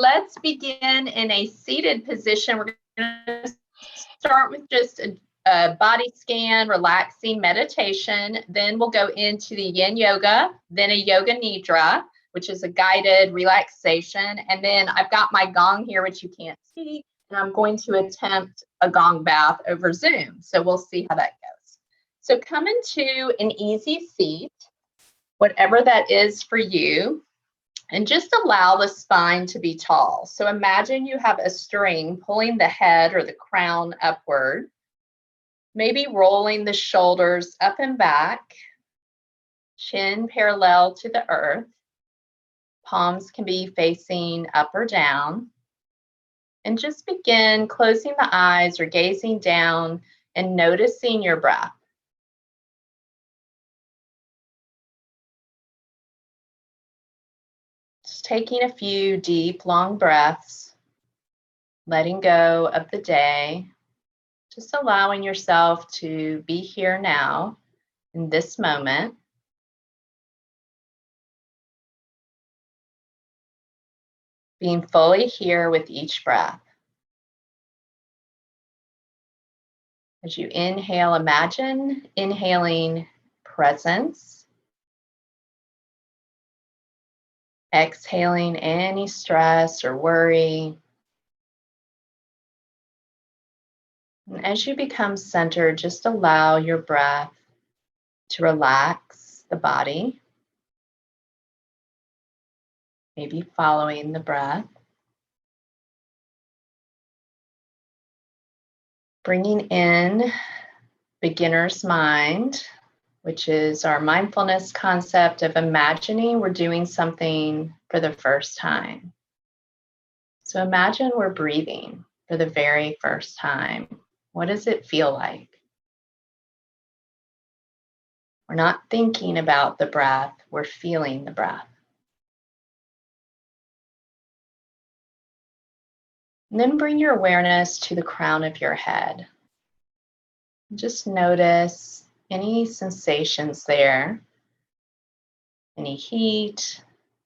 let's begin in a seated position. We're going to start with just a body scan, relaxing meditation. Then we'll go into the yin yoga, then a yoga nidra, which is a guided relaxation. And then I've got my gong here, which you can't see, and I'm going to attempt a gong bath over Zoom. So we'll see how that goes. So come into an easy seat, whatever that is for you. And just allow the spine to be tall. So imagine you have a string pulling the head or the crown upward, maybe rolling the shoulders up and back, chin parallel to the earth. Palms can be facing up or down. And just begin closing the eyes or gazing down and noticing your breath. Just taking a few deep, long breaths, letting go of the day, just allowing yourself to be here now in this moment. Being fully here with each breath. As you inhale, imagine inhaling presence. Exhaling any stress or worry. And as you become centered, just allow your breath to relax the body. Maybe following the breath. Bringing in beginner's mind, which is our mindfulness concept of imagining we're doing something for the first time. So imagine we're breathing for the very first time. What does it feel like? We're not thinking about the breath, we're feeling the breath. And then bring your awareness to the crown of your head. Just notice any sensations there, any heat,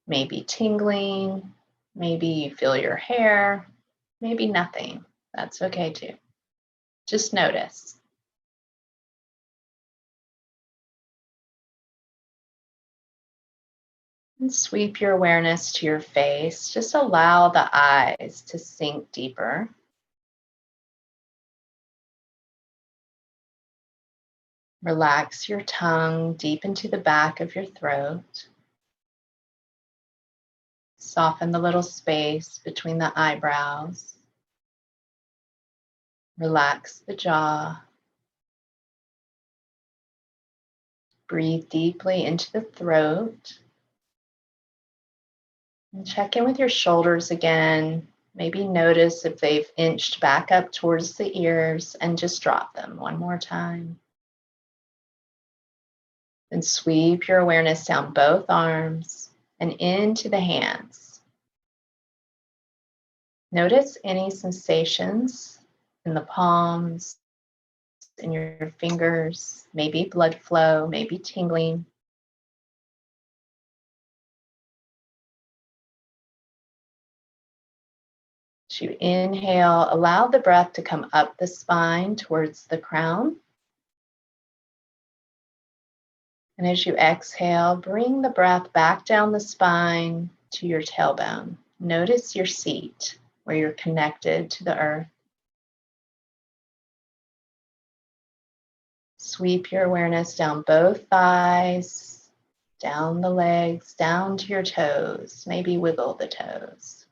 maybe tingling, maybe you feel your hair, maybe nothing. That's okay too. Just notice. And sweep your awareness to your face. Just allow the eyes to sink deeper. Relax your tongue deep into the back of your throat. Soften the little space between the eyebrows. Relax the jaw. Breathe deeply into the throat. And check in with your shoulders again. Maybe notice if they've inched back up towards the ears and just drop them one more time. Then sweep your awareness down both arms and into the hands. Notice any sensations in the palms, in your fingers, maybe blood flow, maybe tingling. As you inhale, allow the breath to come up the spine towards the crown. And as you exhale, bring the breath back down the spine to your tailbone. Notice your seat where you're connected to the earth. Sweep your awareness down both thighs, down the legs, down to your toes. Maybe wiggle the toes.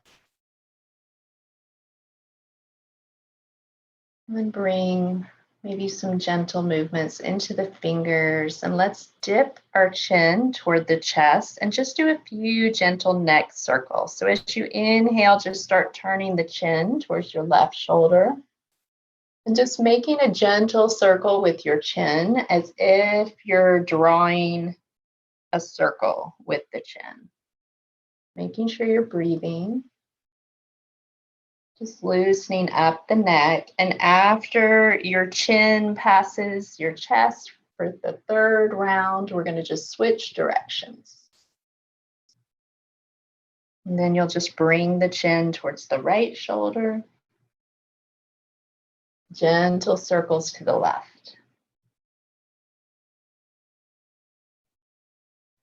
And then bring maybe some gentle movements into the fingers, and let's dip our chin toward the chest and just do a few gentle neck circles. So as you inhale, just start turning the chin towards your left shoulder and just making a gentle circle with your chin as if you're drawing a circle with the chin. Making sure you're breathing. Just loosening up the neck. And after your chin passes your chest for the third round, we're going to just switch directions. And then you'll just bring the chin towards the right shoulder. Gentle circles to the left.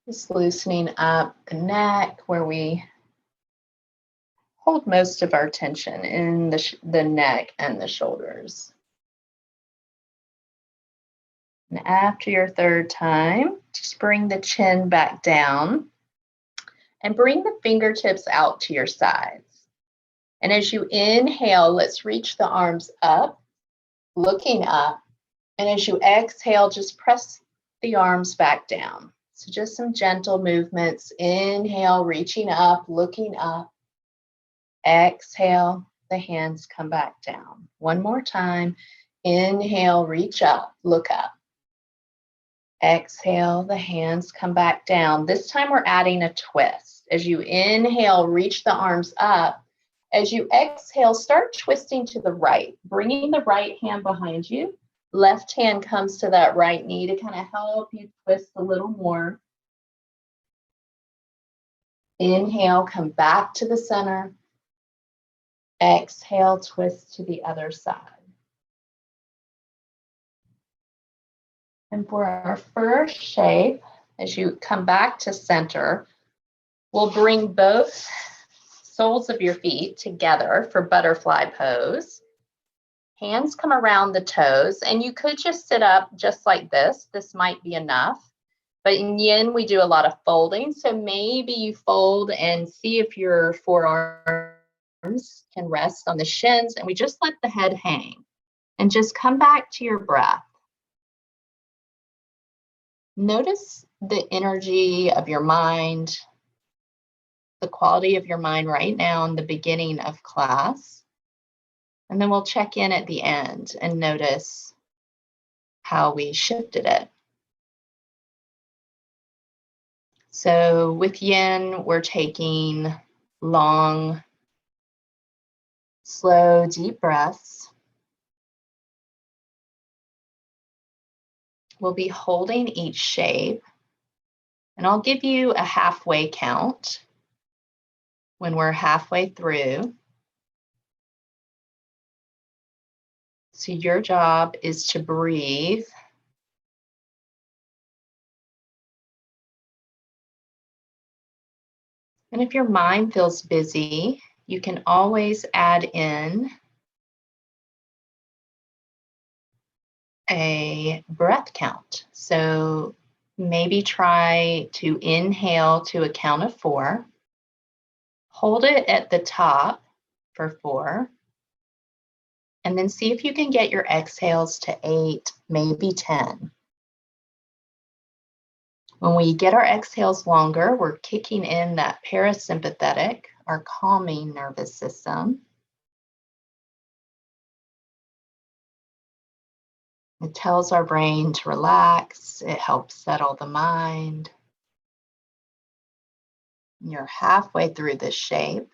Just loosening up the neck where we hold most of our tension in the neck and the shoulders. And after your third time, just bring the chin back down and bring the fingertips out to your sides. And as you inhale, let's reach the arms up, looking up. And as you exhale, just press the arms back down. So just some gentle movements. Inhale, reaching up, looking up. Exhale, the hands come back down. One more time. Inhale, reach up, look up. Exhale, the hands come back down. This time we're adding a twist. As you inhale, reach the arms up. As you exhale, start twisting to the right, bringing the right hand behind you. Left hand comes to that right knee to kind of help you twist a little more. Inhale, come back to the center. Exhale, twist to the other side. And for our first shape, as you come back to center, we'll bring both soles of your feet together for butterfly pose. Hands come around the toes, and you could just sit up just like this. This might be enough. But in yin, we do a lot of folding. So maybe you fold and see if your forearms can rest on the shins, and we just let the head hang. And just come back to your breath. Notice the energy of your mind, the quality of your mind right now in the beginning of class. And then we'll check in at the end and notice how we shifted it. So with yin, we're taking long, slow, deep breaths. We'll be holding each shape, and I'll give you a halfway count when we're halfway through. So your job is to breathe. And if your mind feels busy, you can always add in a breath count. So maybe try to inhale to a count of 4. Hold it at the top for 4. And then see if you can get your exhales to 8, maybe 10. When we get our exhales longer, we're kicking in that parasympathetic, our calming nervous system. It tells our brain to relax. It helps settle the mind. You're halfway through this shape.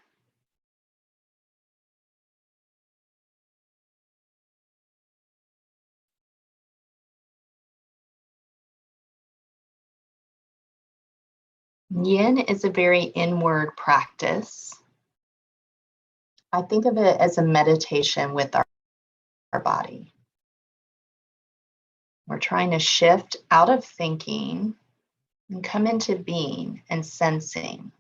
Yin is a very inward practice. I think of it as a meditation with our body. We're trying to shift out of thinking and come into being and sensing.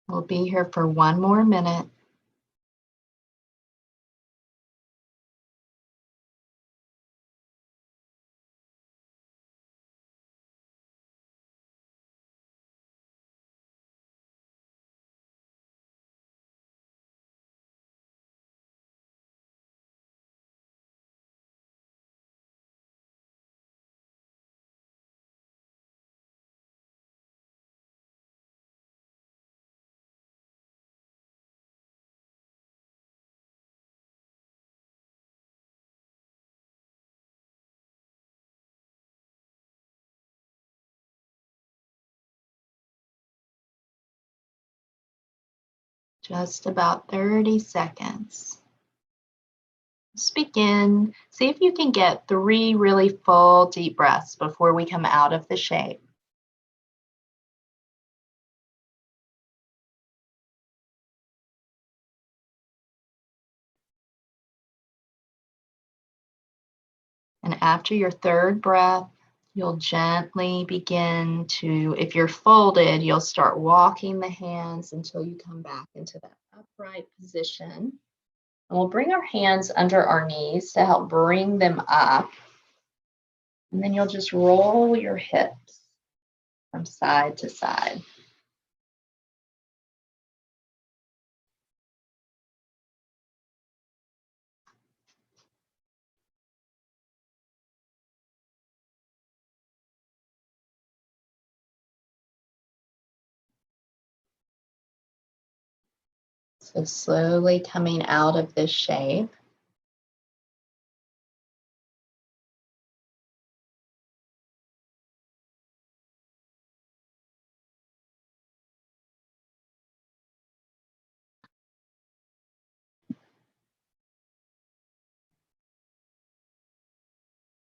We'll be here for one more minute. Just about 30 seconds. Just begin. See if you can get 3 really full deep breaths before we come out of the shape. And after your third breath, you'll gently begin to, if you're folded, you'll start walking the hands until you come back into that upright position. And we'll bring our hands under our knees to help bring them up. And then you'll just roll your hips from side to side. So slowly coming out of this shape.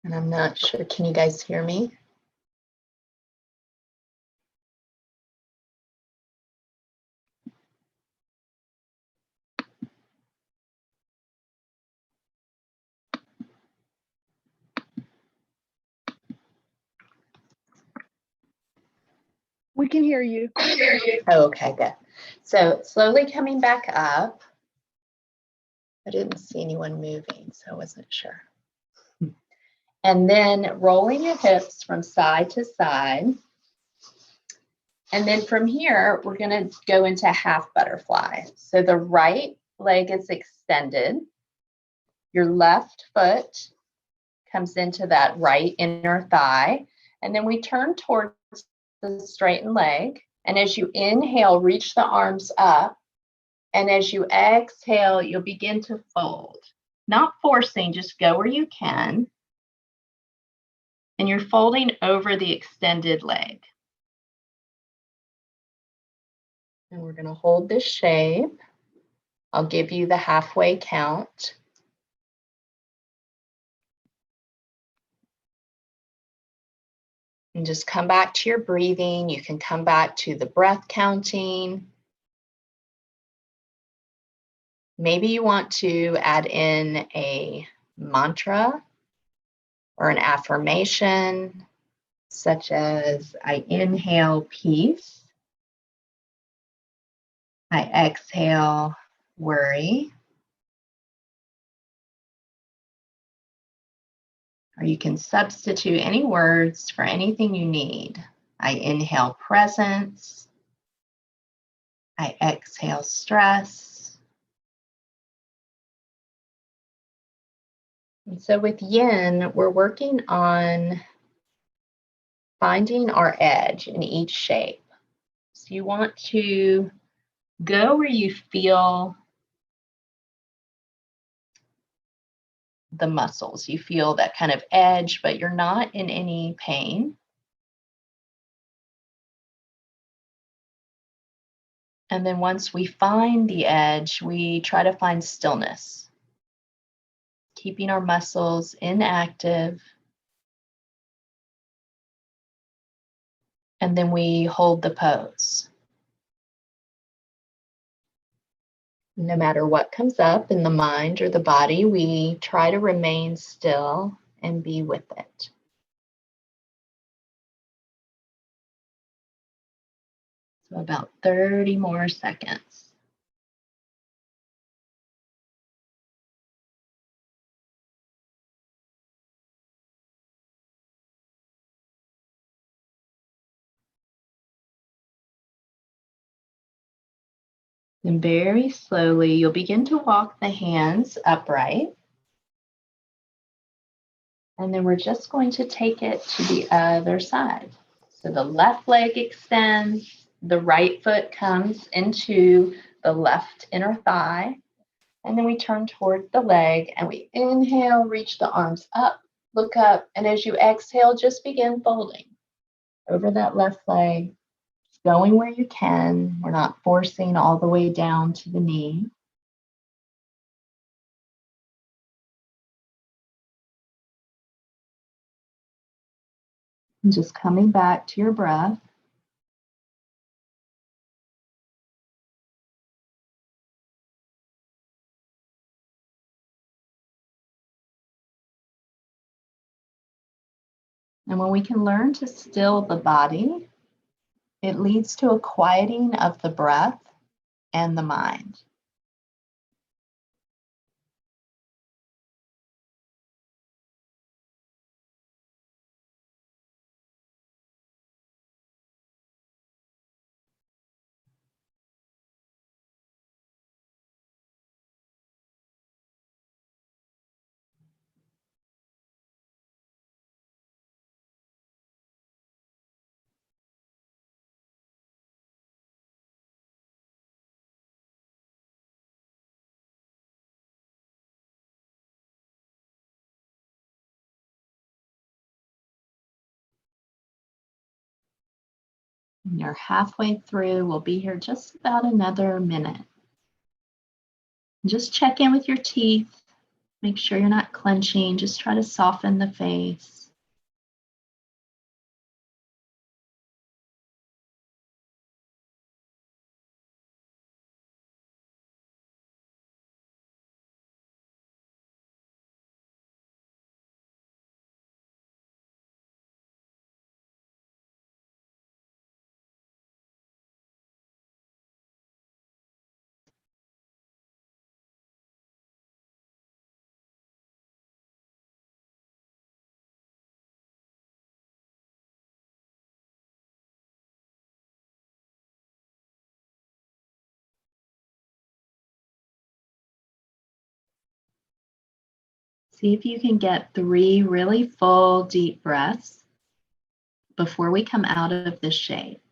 And I'm not sure, can you guys hear me? We can hear you. Okay, good. So slowly coming back up. I didn't see anyone moving, so I wasn't sure. And then rolling your hips from side to side. And then from here, we're going to go into half butterfly. So the right leg is extended. Your left foot comes into that right inner thigh. And then we turn towards the straightened leg. And as you inhale, reach the arms up. And as you exhale, you'll begin to fold. Not forcing, just go where you can. And you're folding over the extended leg. And we're going to hold this shape. I'll give you the halfway count. And just come back to your breathing. You can come back to the breath counting. Maybe you want to add in a mantra or an affirmation, such as I inhale peace. I exhale worry. Or you can substitute any words for anything you need. I inhale presence. I exhale stress. And so with yin, we're working on finding our edge in each shape. So you want to go where you feel the muscles. You feel that kind of edge, but you're not in any pain. And then once we find the edge, we try to find stillness, keeping our muscles inactive. And then we hold the pose. No matter what comes up in the mind or the body, we try to remain still and be with it. So about 30 more seconds. Then very slowly, you'll begin to walk the hands upright. And then we're just going to take it to the other side. So the left leg extends, the right foot comes into the left inner thigh. And then we turn towards the leg and we inhale, reach the arms up, look up. And as you exhale, just begin folding over that left leg, going where you can. We're not forcing all the way down to the knee. And just coming back to your breath. And when we can learn to still the body, it leads to a quieting of the breath and the mind. And you're halfway through. We'll be here just about another minute. Just check in with your teeth. Make sure you're not clenching. Just try to soften the face. See if you can get 3 really full, deep breaths before we come out of this shape.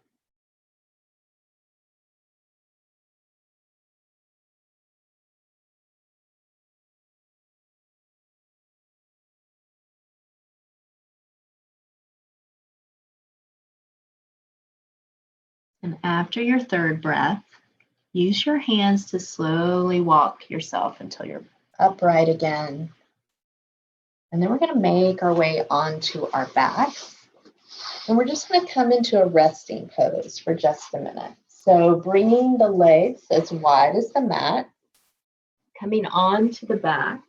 And after your third breath, use your hands to slowly walk yourself until you're upright again. And then we're going to make our way onto our back. And we're just going to come into a resting pose for just a minute. So bringing the legs as wide as the mat, coming onto the back,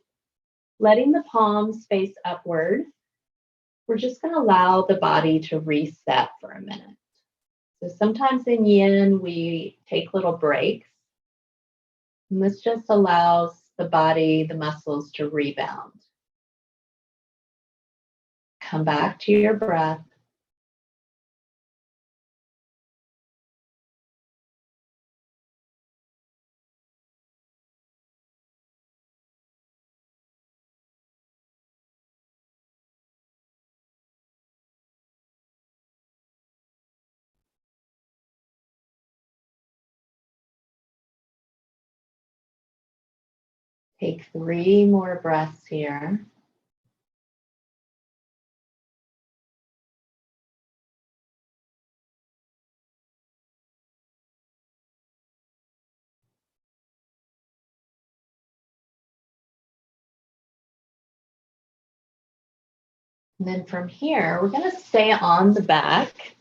letting the palms face upward. We're just going to allow the body to reset for a minute. So sometimes in yin, we take little breaks. And this just allows the body, the muscles to rebound. Come back to your breath. Take 3 more breaths here. And then from here, we're going to stay on the back.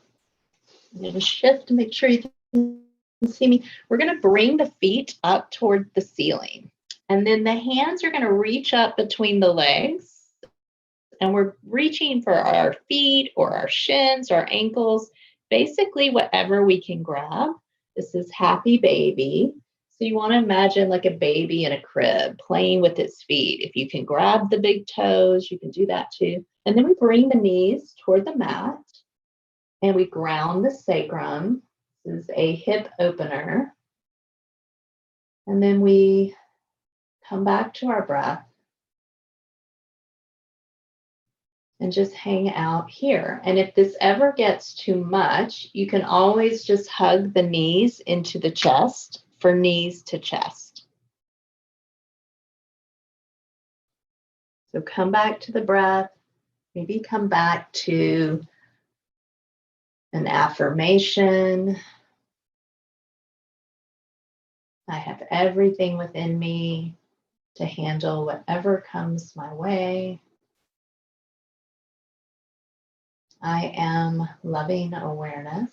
I'm going to shift to make sure you can see me. We're going to bring the feet up toward the ceiling. And then the hands are going to reach up between the legs. And we're reaching for our feet or our shins, our ankles, basically whatever we can grab. This is happy baby. So you want to imagine like a baby in a crib playing with its feet. If you can grab the big toes, you can do that too. And then we bring the knees toward the mat and we ground the sacrum. This is a hip opener. And then we come back to our breath and just hang out here. And if this ever gets too much, you can always just hug the knees into the chest for knees to chest. So come back to the breath. Maybe come back to an affirmation. I have everything within me to handle whatever comes my way. I am loving awareness.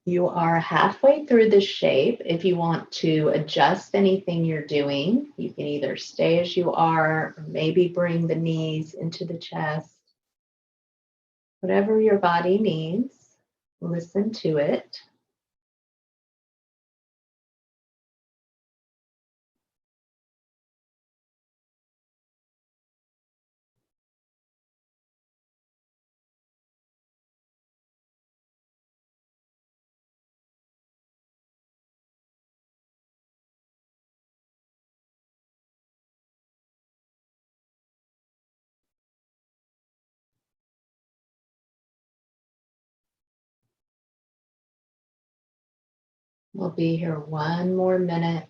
You are halfway through the shape. If you want to adjust anything you're doing, you can either stay as you are or maybe bring the knees into the chest. Whatever your body needs, listen to it. We'll be here one more minute.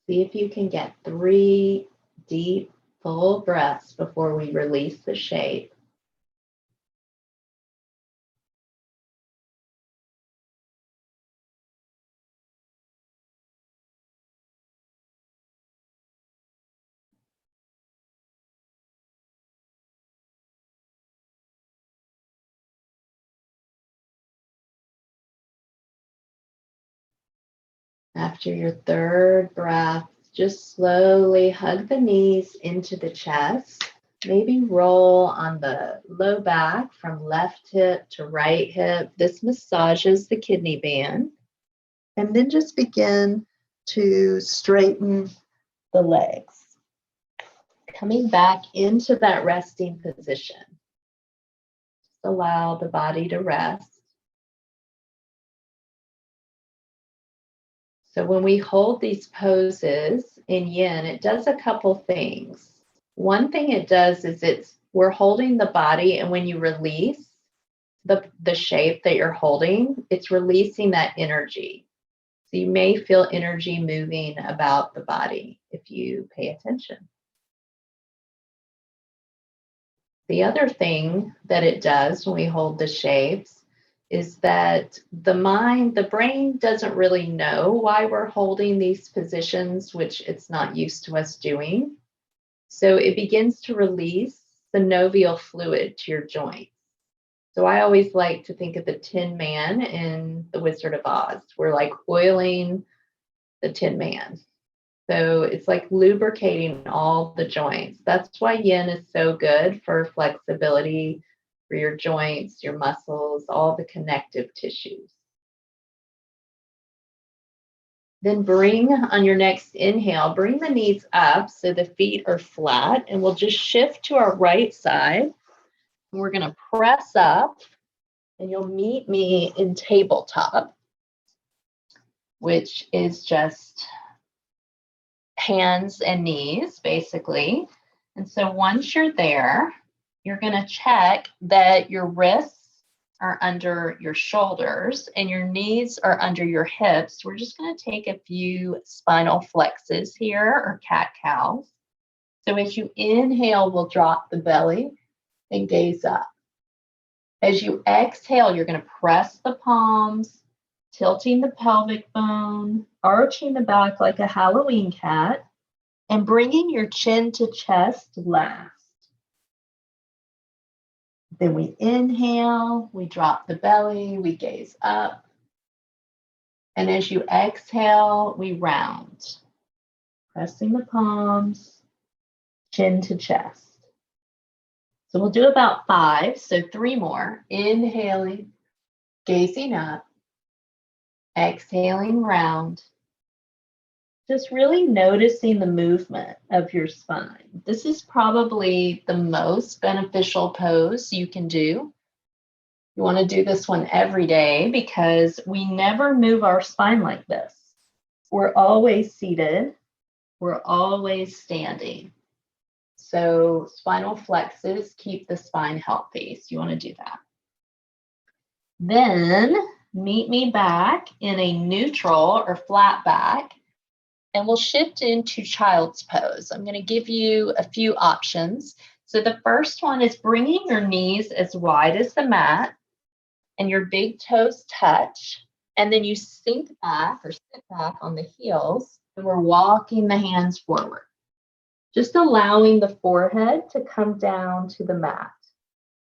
See if you can get 3 deep, full breaths before we release the shape. After your third breath, just slowly hug the knees into the chest. Maybe roll on the low back from left hip to right hip. This massages the kidney band. And then just begin to straighten the legs. Coming back into that resting position. Just allow the body to rest. So when we hold these poses in yin, it does a couple things. One thing it does is we're holding the body, and when you release the shape that you're holding, it's releasing that energy. So you may feel energy moving about the body if you pay attention. The other thing that it does when we hold the shapes is that the brain doesn't really know why we're holding these positions, which it's not used to us doing. So it begins to release synovial fluid to your joints. So I always like to think of the Tin Man in The Wizard of Oz. We're like oiling the Tin Man. So it's like lubricating all the joints. That's why yin is so good for flexibility, for your joints, your muscles, all the connective tissues. Then bring on your next inhale, bring the knees up so the feet are flat, and we'll just shift to our right side. We're going to press up, and you'll meet me in tabletop, which is just hands and knees, basically. And so once you're there, you're going to check that your wrists are under your shoulders and your knees are under your hips. We're just going to take a few spinal flexes here, or cat-cows. So as you inhale, we'll drop the belly and gaze up. As you exhale, you're going to press the palms, tilting the pelvic bone, arching the back like a Halloween cat. And bringing your chin to chest last. Then we inhale, we drop the belly, we gaze up. And as you exhale, we round, pressing the palms, chin to chest. So we'll do about 5, so 3 more. Inhaling, gazing up, exhaling round. Just really noticing the movement of your spine. This is probably the most beneficial pose you can do. You want to do this one every day because we never move our spine like this. We're always seated. We're always standing. So spinal flexes keep the spine healthy. So you want to do that. Then meet me back in a neutral or flat back. And we'll shift into child's pose. I'm going to give you a few options. So the first one is bringing your knees as wide as the mat and your big toes touch. And then you sink back or sit back on the heels. And we're walking the hands forward. Just allowing the forehead to come down to the mat.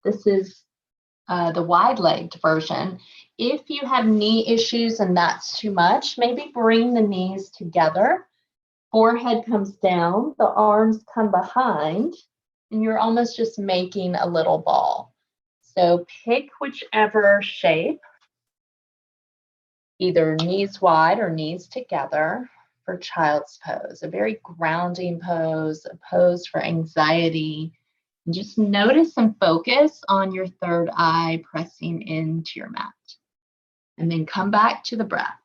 This is the wide-legged version. If you have knee issues and that's too much, maybe bring the knees together. Forehead comes down, the arms come behind, and you're almost just making a little ball. So pick whichever shape, either knees wide or knees together for child's pose. A very grounding pose, a pose for anxiety. And just notice and focus on your third eye pressing into your mat. And then come back to the breath.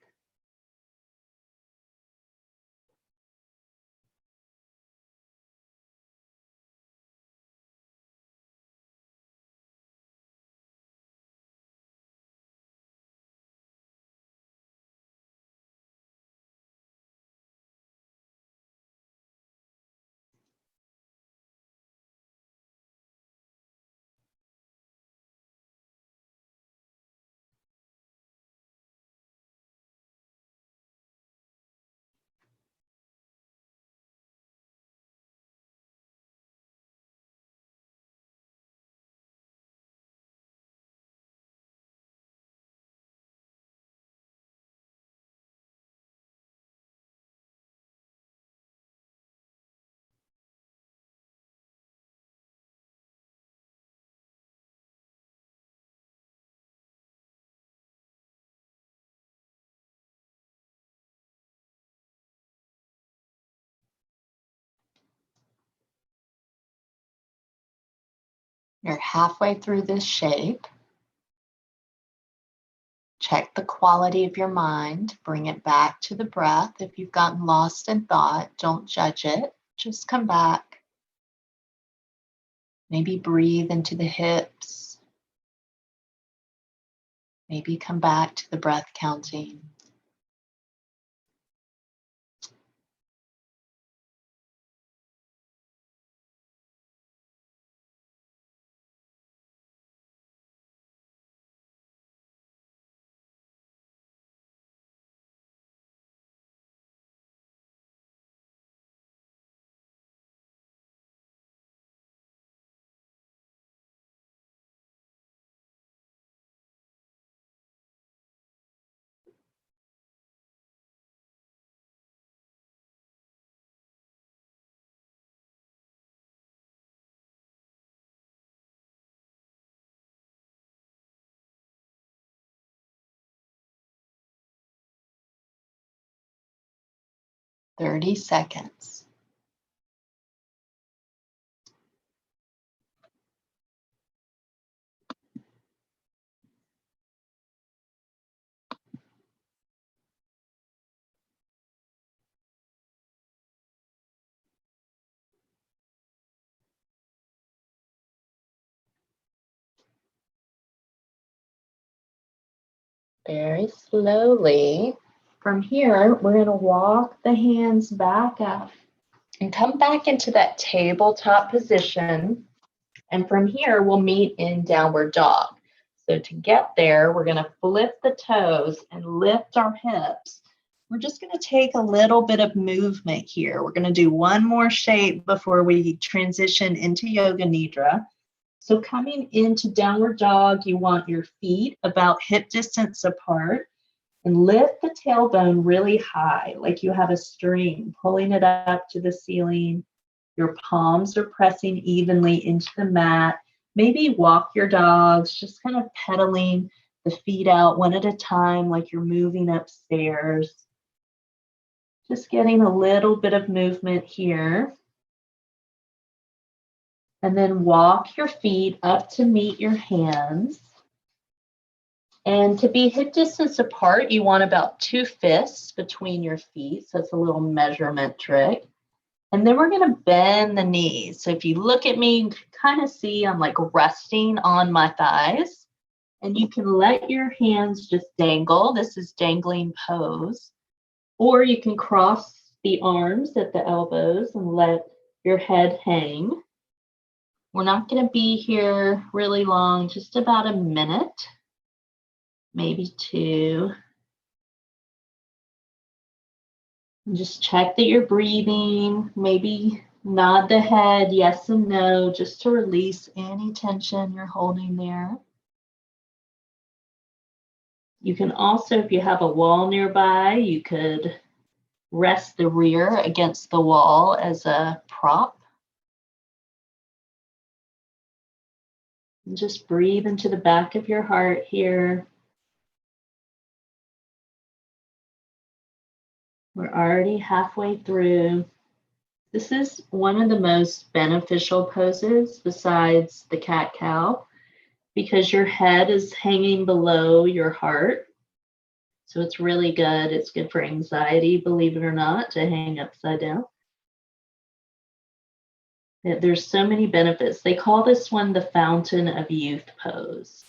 You're halfway through this shape. Check the quality of your mind. Bring it back to the breath. If you've gotten lost in thought, don't judge it. Just come back. Maybe breathe into the hips. Maybe come back to the breath counting. "30 seconds. Very slowly. From here, we're going to walk the hands back up and come back into that tabletop position. And from here, we'll meet in downward dog. So to get there, we're going to flip the toes and lift our hips We're just going to take a little bit of movement here. We're going to do one more shape before we transition into Yoga Nidra. So coming into downward dog, you want your feet about hip distance apart and lift the tailbone really high, like you have a string, pulling it up to the ceiling. Your palms are pressing evenly into the mat. Maybe walk your dogs, just kind of pedaling the feet out one at a time, like you're moving upstairs. Just getting a little bit of movement here. And then walk your feet up to meet your hands. And to be hip distance apart, you want about 2 fists between your feet. So it's a little measurement trick. And then we're going to bend the knees. So if you look at me, you can kind of see I'm like resting on my thighs. And you can let your hands just dangle. This is dangling pose. Or you can cross the arms at the elbows and let your head hang. We're not going to be here really long, just about a minute, maybe 2. And just check that you're breathing. Maybe nod the head yes and no, just to release any tension you're holding there. You can also, if you have a wall nearby, you could rest the rear against the wall as a prop. And just breathe into the back of your heart here. We're already halfway through. This is one of the most beneficial poses besides the cat-cow because your head is hanging below your heart. So it's really good. It's good for anxiety, believe it or not, to hang upside down. There's so many benefits. They call this one the fountain of youth pose.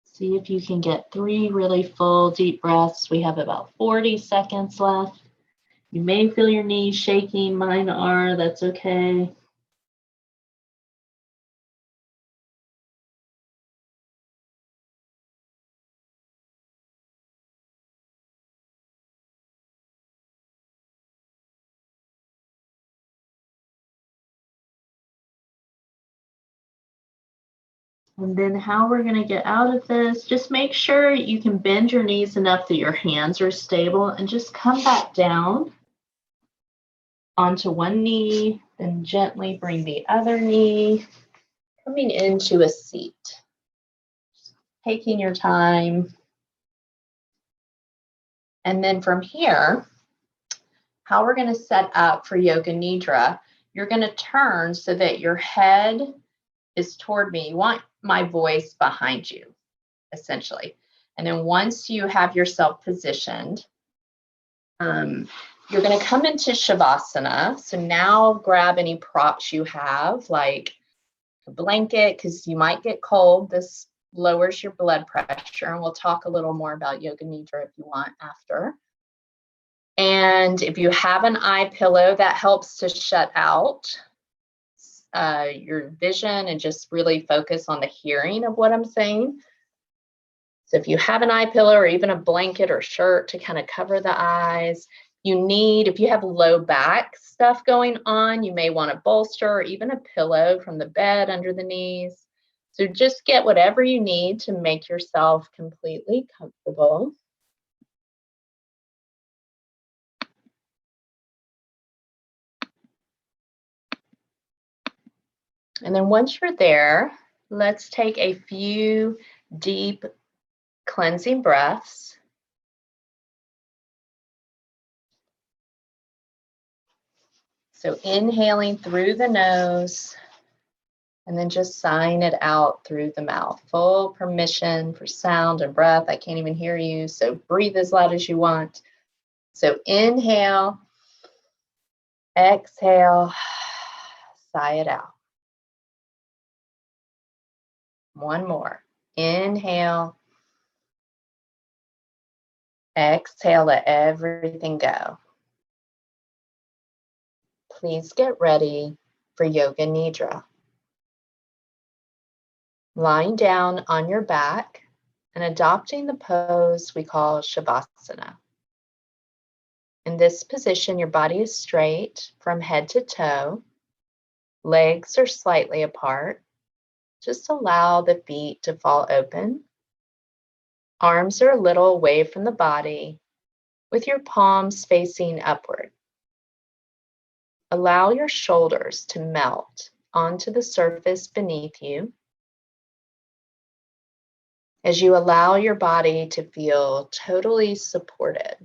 See if you can get 3 really full deep breaths. We have about 40 seconds left. You may feel your knees shaking. Mine are. That's okay. And then how we're going to get out of this, just make sure you can bend your knees enough that your hands are stable and just come back down onto one knee, then gently bring the other knee, coming into a seat. Taking your time. And then from here, how we're going to set up for Yoga Nidra, you're going to turn so that your head is toward me. You want my voice behind you, essentially. And then once you have yourself positioned, you're going to come into Shavasana. So now grab any props you have, like a blanket, because you might get cold. This lowers your blood pressure. And we'll talk a little more about Yoga Nidra if you want after. And if you have an eye pillow, that helps to shut out your vision and just really focus on the hearing of what I'm saying. So if you have an eye pillow or even a blanket or shirt to kind of cover the eyes, if you have low back stuff going on, you may want a bolster or even a pillow from the bed under the knees. So just get whatever you need to make yourself completely comfortable. And then once you're there, let's take a few deep cleansing breaths. So inhaling through the nose and then just sighing it out through the mouth. Full permission for sound and breath. I can't even hear you, so breathe as loud as you want. So inhale, exhale, sigh it out. One more. Inhale, exhale, let everything go. Please get ready for Yoga Nidra. lying down on your back and adopting the pose we call Shavasana. In this position, your body is straight from head to toe. Legs are slightly apart. Just allow the feet to fall open. Arms are a little away from the body, with your palms facing upward. Allow your shoulders to melt onto the surface beneath you as you allow your body to feel totally supported.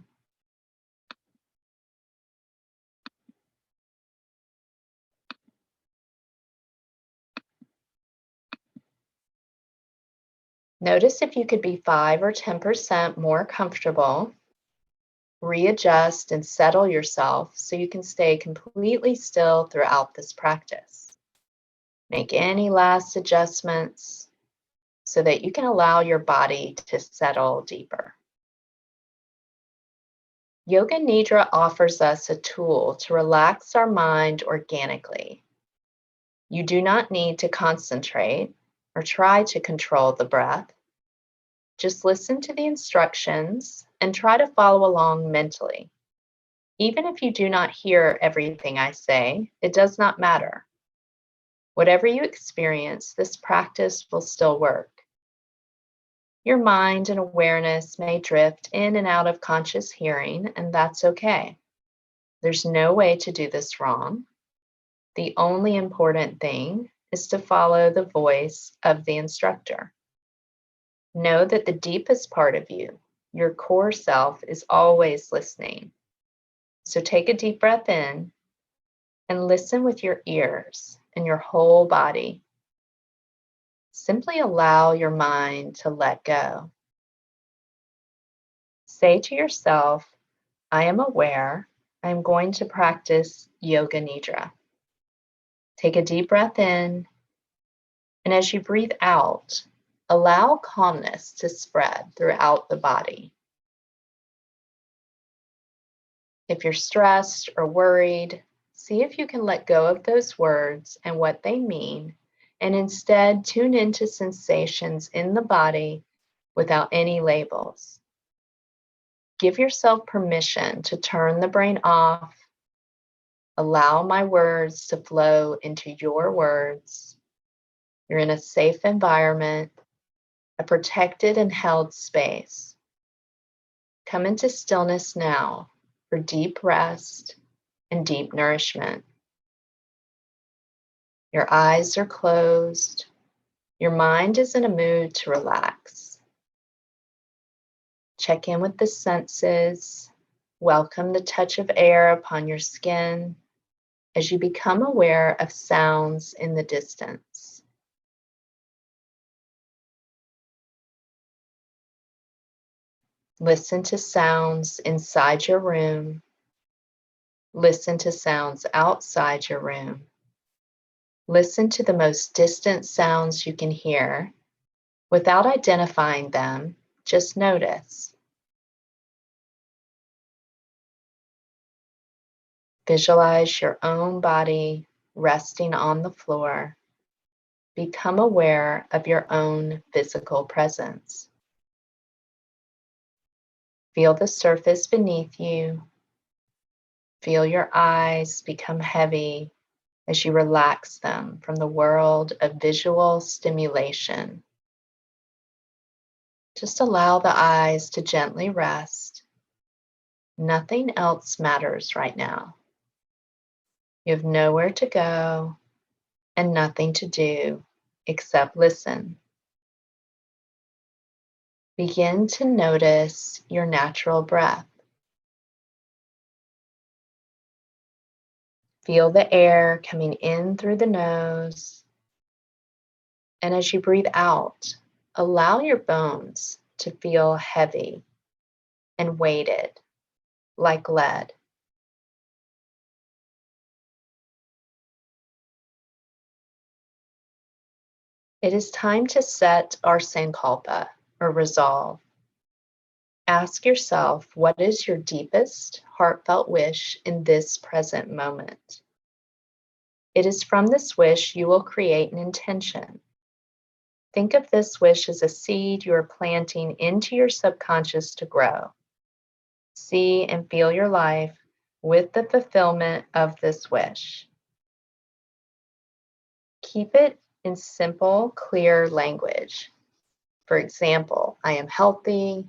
Notice if you could be 5 or 10% more comfortable. Readjust and settle yourself so you can stay completely still throughout this practice. Make any last adjustments so that you can allow your body to settle deeper. Yoga Nidra offers us a tool to relax our mind organically. You do not need to concentrate or try to control the breath. Just listen to the instructions and try to follow along mentally. Even if you do not hear everything I say, it does not matter. Whatever you experience, this practice will still work. Your mind and awareness may drift in and out of conscious hearing, and that's okay. There's no way to do this wrong. The only important thing is to follow the voice of the instructor. Know that the deepest part of you, your core self, is always listening. So take a deep breath in and listen with your ears and your whole body. Simply allow your mind to let go. Say to yourself, I am aware. I am going to practice Yoga Nidra. Take a deep breath in, and as you breathe out, allow calmness to spread throughout the body. If you're stressed or worried, see if you can let go of those words and what they mean, and instead tune into sensations in the body without any labels. Give yourself permission to turn the brain off. Allow my words to flow into your words. You're in a safe environment, a protected and held space. Come into stillness now for deep rest and deep nourishment. Your eyes are closed. Your mind is in a mood to relax. Check in with the senses. Welcome the touch of air upon your skin as you become aware of sounds in the distance. Listen to sounds inside your room. Listen to sounds outside your room. Listen to the most distant sounds you can hear. Without identifying them, just notice. Visualize your own body resting on the floor. Become aware of your own physical presence. Feel the surface beneath you. Feel your eyes become heavy as you relax them from the world of visual stimulation. Just allow the eyes to gently rest. Nothing else matters right now. You have nowhere to go and nothing to do except listen. Begin to notice your natural breath. Feel the air coming in through the nose. And as you breathe out, allow your bones to feel heavy and weighted like lead. It is time to set our sankalpa, or resolve. Ask yourself, what is your deepest heartfelt wish in this present moment? It is from this wish you will create an intention. Think of this wish as a seed you are planting into your subconscious to grow. See and feel your life with the fulfillment of this wish. Keep it in simple, clear language. For example, I am healthy.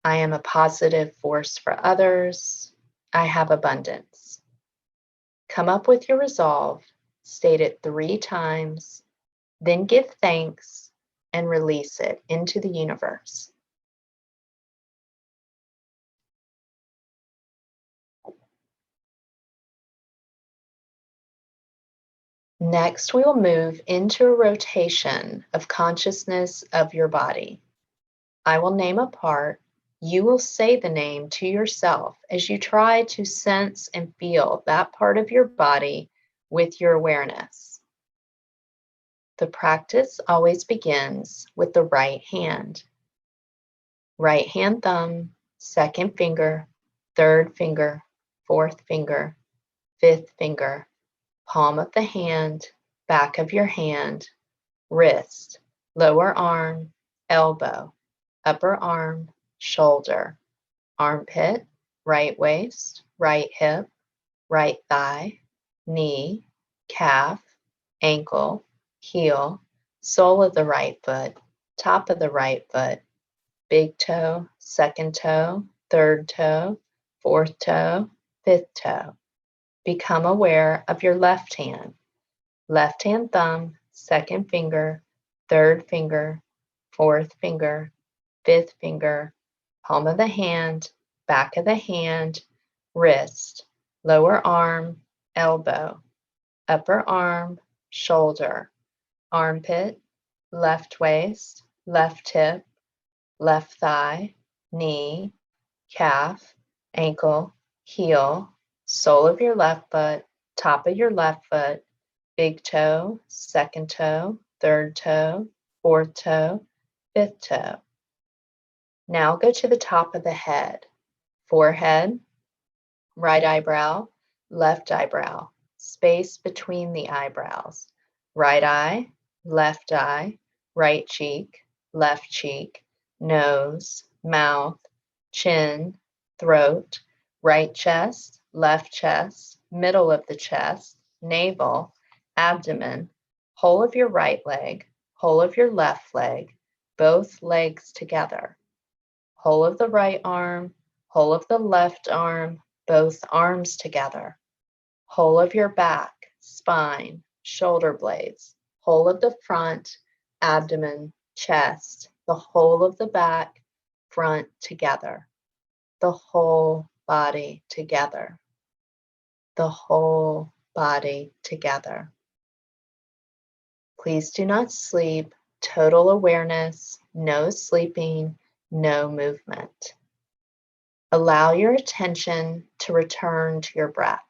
I am a positive force for others. I have abundance. Come up with your resolve, state it 3 times, then give thanks and release it into the universe. Next, we will move into a rotation of consciousness of your body. I will name a part. You will say the name to yourself as you try to sense and feel that part of your body with your awareness. The practice always begins with the right hand. Right hand thumb, second finger, third finger, fourth finger, fifth finger, palm of the hand, back of your hand, wrist, lower arm, elbow, upper arm, shoulder, armpit, right waist, right hip, right thigh, knee, calf, ankle, heel, sole of the right foot, top of the right foot, big toe, second toe, third toe, fourth toe, fifth toe. Become aware of your left hand thumb, second finger, third finger, fourth finger, fifth finger, palm of the hand, back of the hand, wrist, lower arm, elbow, upper arm, shoulder, armpit, left waist, left hip, left thigh, knee, calf, ankle, heel, sole of your left foot, top of your left foot, big toe, second toe, third toe, fourth toe, fifth toe. Now go to the top of the head, forehead, right eyebrow, left eyebrow, space between the eyebrows, right eye, right cheek, left cheek, nose, mouth, chin, throat, right chest, left chest, middle of the chest, navel, abdomen, whole of your right leg, whole of your left leg, both legs together, whole of the right arm, whole of the left arm, both arms together, whole of your back, spine, shoulder blades, whole of the front, abdomen, chest, the whole of the back, front together, the whole body together, the whole body together. Please do not sleep. Total awareness, no sleeping, no movement. Allow your attention to return to your breath.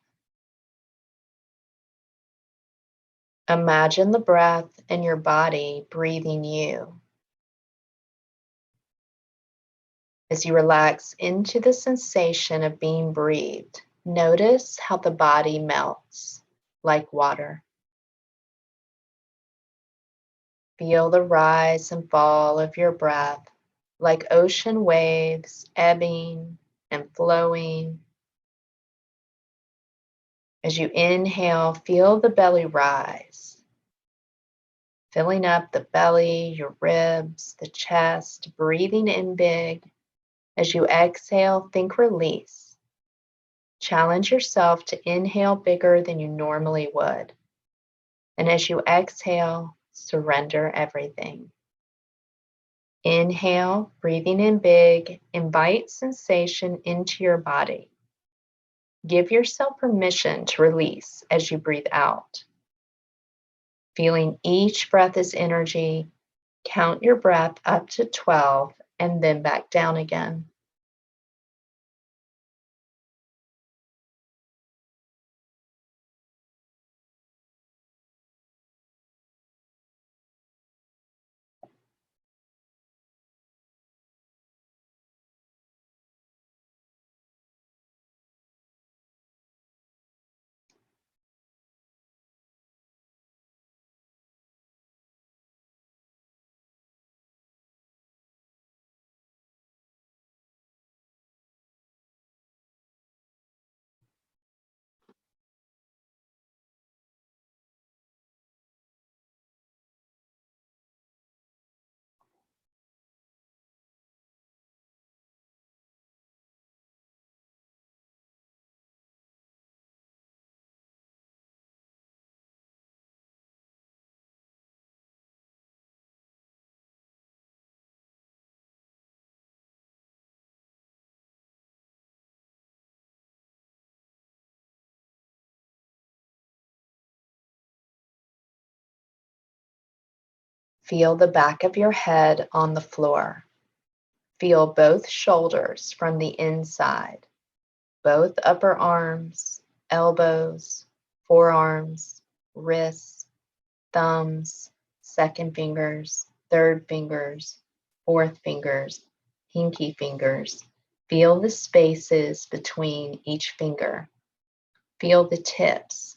Imagine the breath in your body breathing you. As you relax into the sensation of being breathed, notice how the body melts like water. Feel the rise and fall of your breath like ocean waves ebbing and flowing. As you inhale, feel the belly rise, filling up the belly, your ribs, the chest, breathing in big. As you exhale, think release. Challenge yourself to inhale bigger than you normally would. And as you exhale, surrender everything. Inhale, breathing in big, invite sensation into your body. Give yourself permission to release as you breathe out. Feeling each breath as energy, count your breath up to 12 and then back down again. Feel the back of your head on the floor. Feel both shoulders from the inside, both upper arms, elbows, forearms, wrists, thumbs, second fingers, third fingers, fourth fingers, pinky fingers. Feel the spaces between each finger. Feel the tips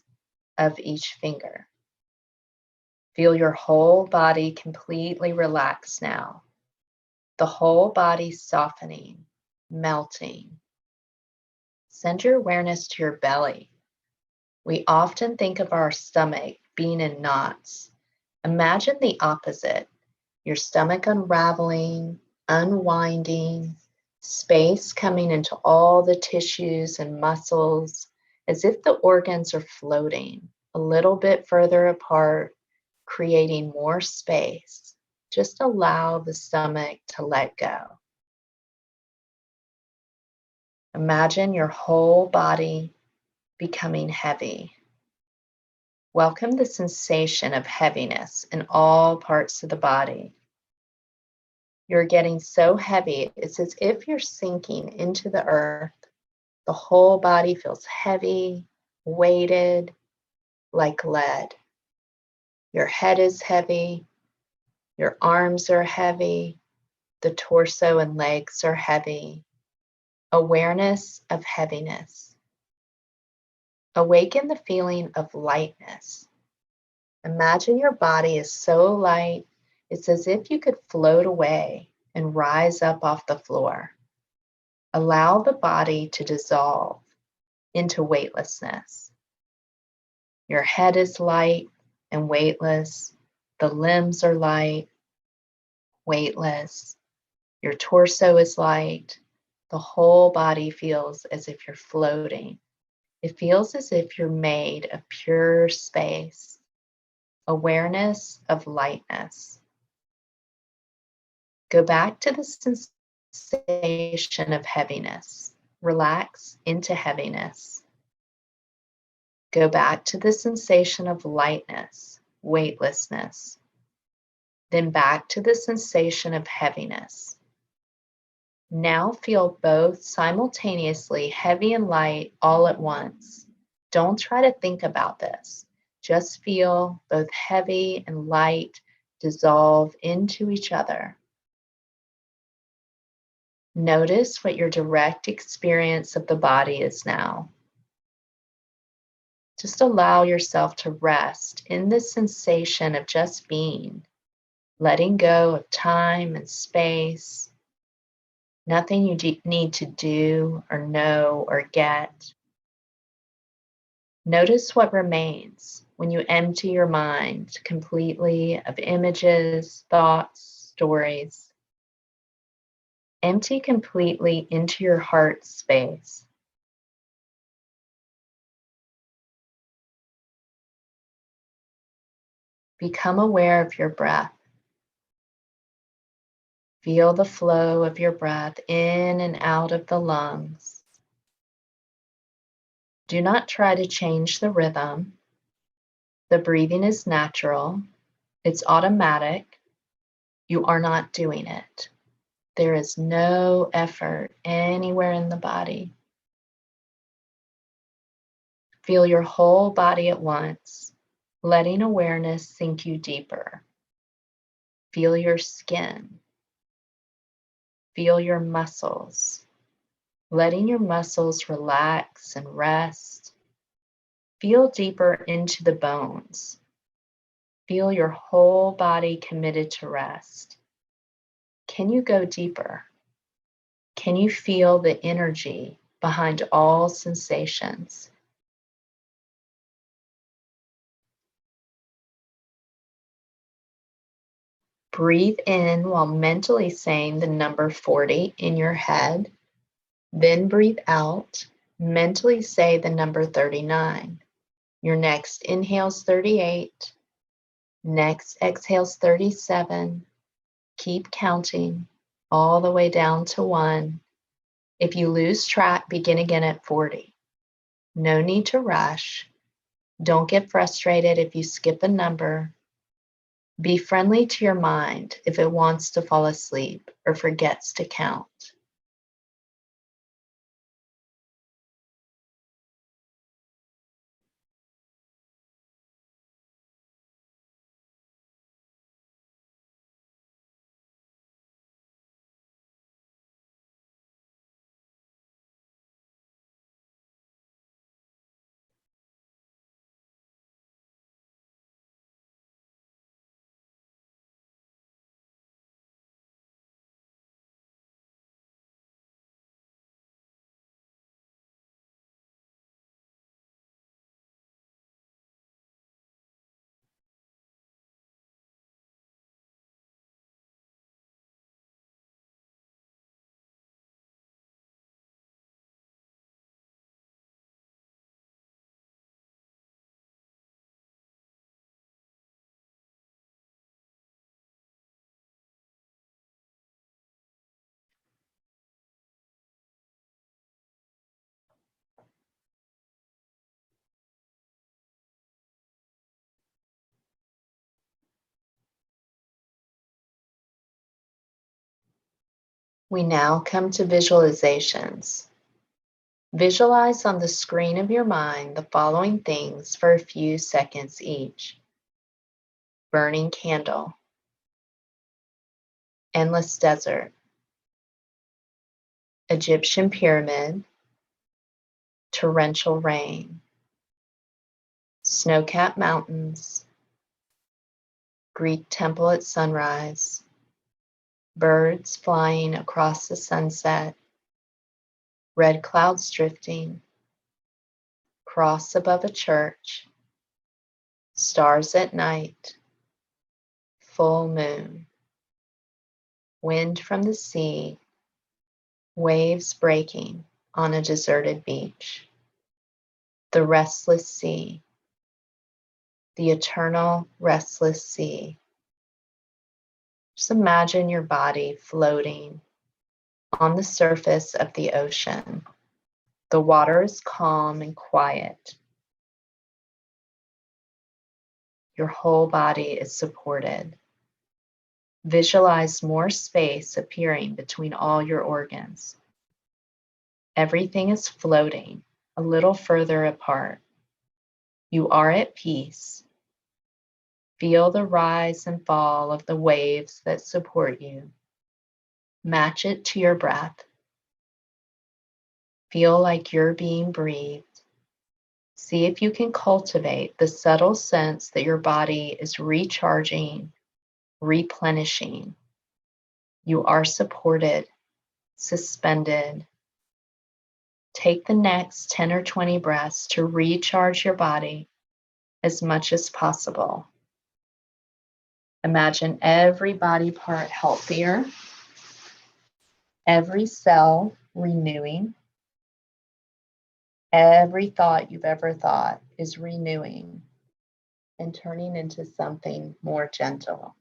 of each finger. Feel your whole body completely relax now. The whole body softening, melting. Send your awareness to your belly. We often think of our stomach being in knots. Imagine the opposite, your stomach unraveling, unwinding, space coming into all the tissues and muscles, as if the organs are floating a little bit further apart, creating more space. Just allow the stomach to let go. Imagine your whole body becoming heavy. Welcome the sensation of heaviness in all parts of the body. You're getting so heavy, it's as if you're sinking into the earth. The whole body feels heavy, weighted, like lead. Your head is heavy, your arms are heavy, the torso and legs are heavy. Awareness of heaviness. Awaken the feeling of lightness. Imagine your body is so light, it's as if you could float away and rise up off the floor. Allow the body to dissolve into weightlessness. Your head is light and weightless. The limbs are light, weightless. Your torso is light. The whole body feels as if you're floating. It feels as if you're made of pure space. Awareness of lightness. Go back to the sensation of heaviness. Relax into heaviness. Go back to the sensation of lightness, weightlessness. Then back to the sensation of heaviness. Now feel both simultaneously heavy and light all at once. Don't try to think about this. Just feel both heavy and light dissolve into each other. Notice what your direct experience of the body is now. Just allow yourself to rest in this sensation of just being, letting go of time and space. Nothing you need to do or know or get. Notice what remains when you empty your mind completely of images, thoughts, stories. Empty completely into your heart space. Become aware of your breath. Feel the flow of your breath in and out of the lungs. Do not try to change the rhythm. The breathing is natural. It's automatic. You are not doing it. There is no effort anywhere in the body. Feel your whole body at once, letting awareness sink you deeper. Feel your skin. Feel your muscles, letting your muscles relax and rest. Feel deeper into the bones. Feel your whole body committed to rest. Can you go deeper? Can you feel the energy behind all sensations? Breathe in while mentally saying the number 40 in your head. Then breathe out. Mentally say the number 39. Your next inhale's 38. Next exhale's 37. Keep counting all the way down to 1. If you lose track, begin again at 40. No need to rush. Don't get frustrated if you skip a number. Be friendly to your mind if it wants to fall asleep or forgets to count. We now come to visualizations. Visualize on the screen of your mind the following things for a few seconds each. Burning candle, endless desert, Egyptian pyramid, torrential rain, snow-capped mountains, Greek temple at sunrise, birds flying across the sunset, red clouds drifting, cross above a church, stars at night, full moon, wind from the sea, waves breaking on a deserted beach, the restless sea, the eternal restless sea. Just imagine your body floating on the surface of the ocean. The water is calm and quiet. Your whole body is supported. Visualize more space appearing between all your organs. Everything is floating a little further apart. You are at peace. Feel the rise and fall of the waves that support you. Match it to your breath. Feel like you're being breathed. See if you can cultivate the subtle sense that your body is recharging, replenishing. You are supported, suspended. Take the next 10 or 20 breaths to recharge your body as much as possible. Imagine every body part healthier, every cell renewing, every thought you've ever thought is renewing and turning into something more gentle.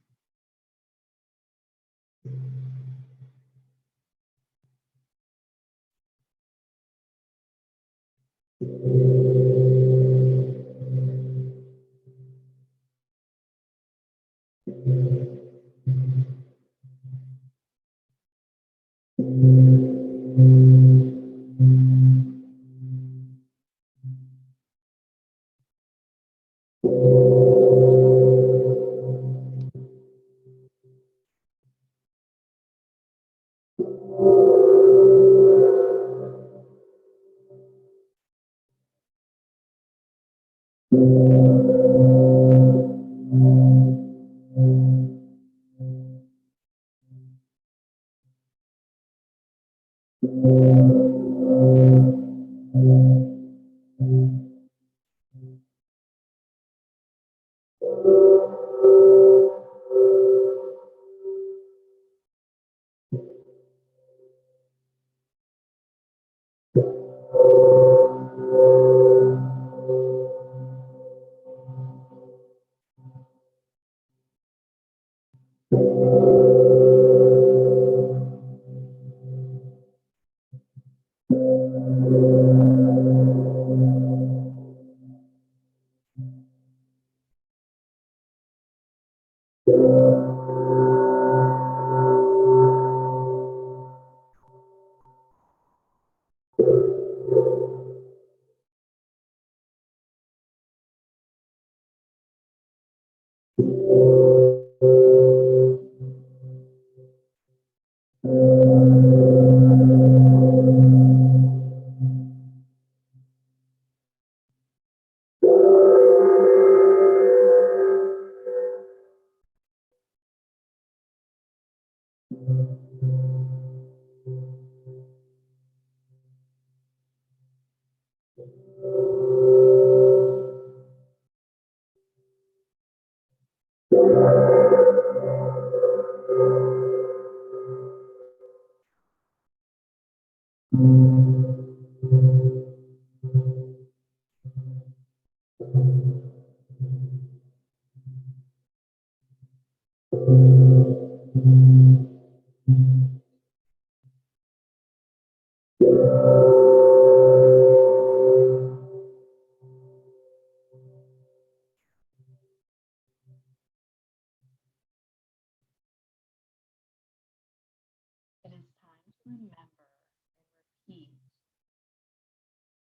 It is time to remember and repeat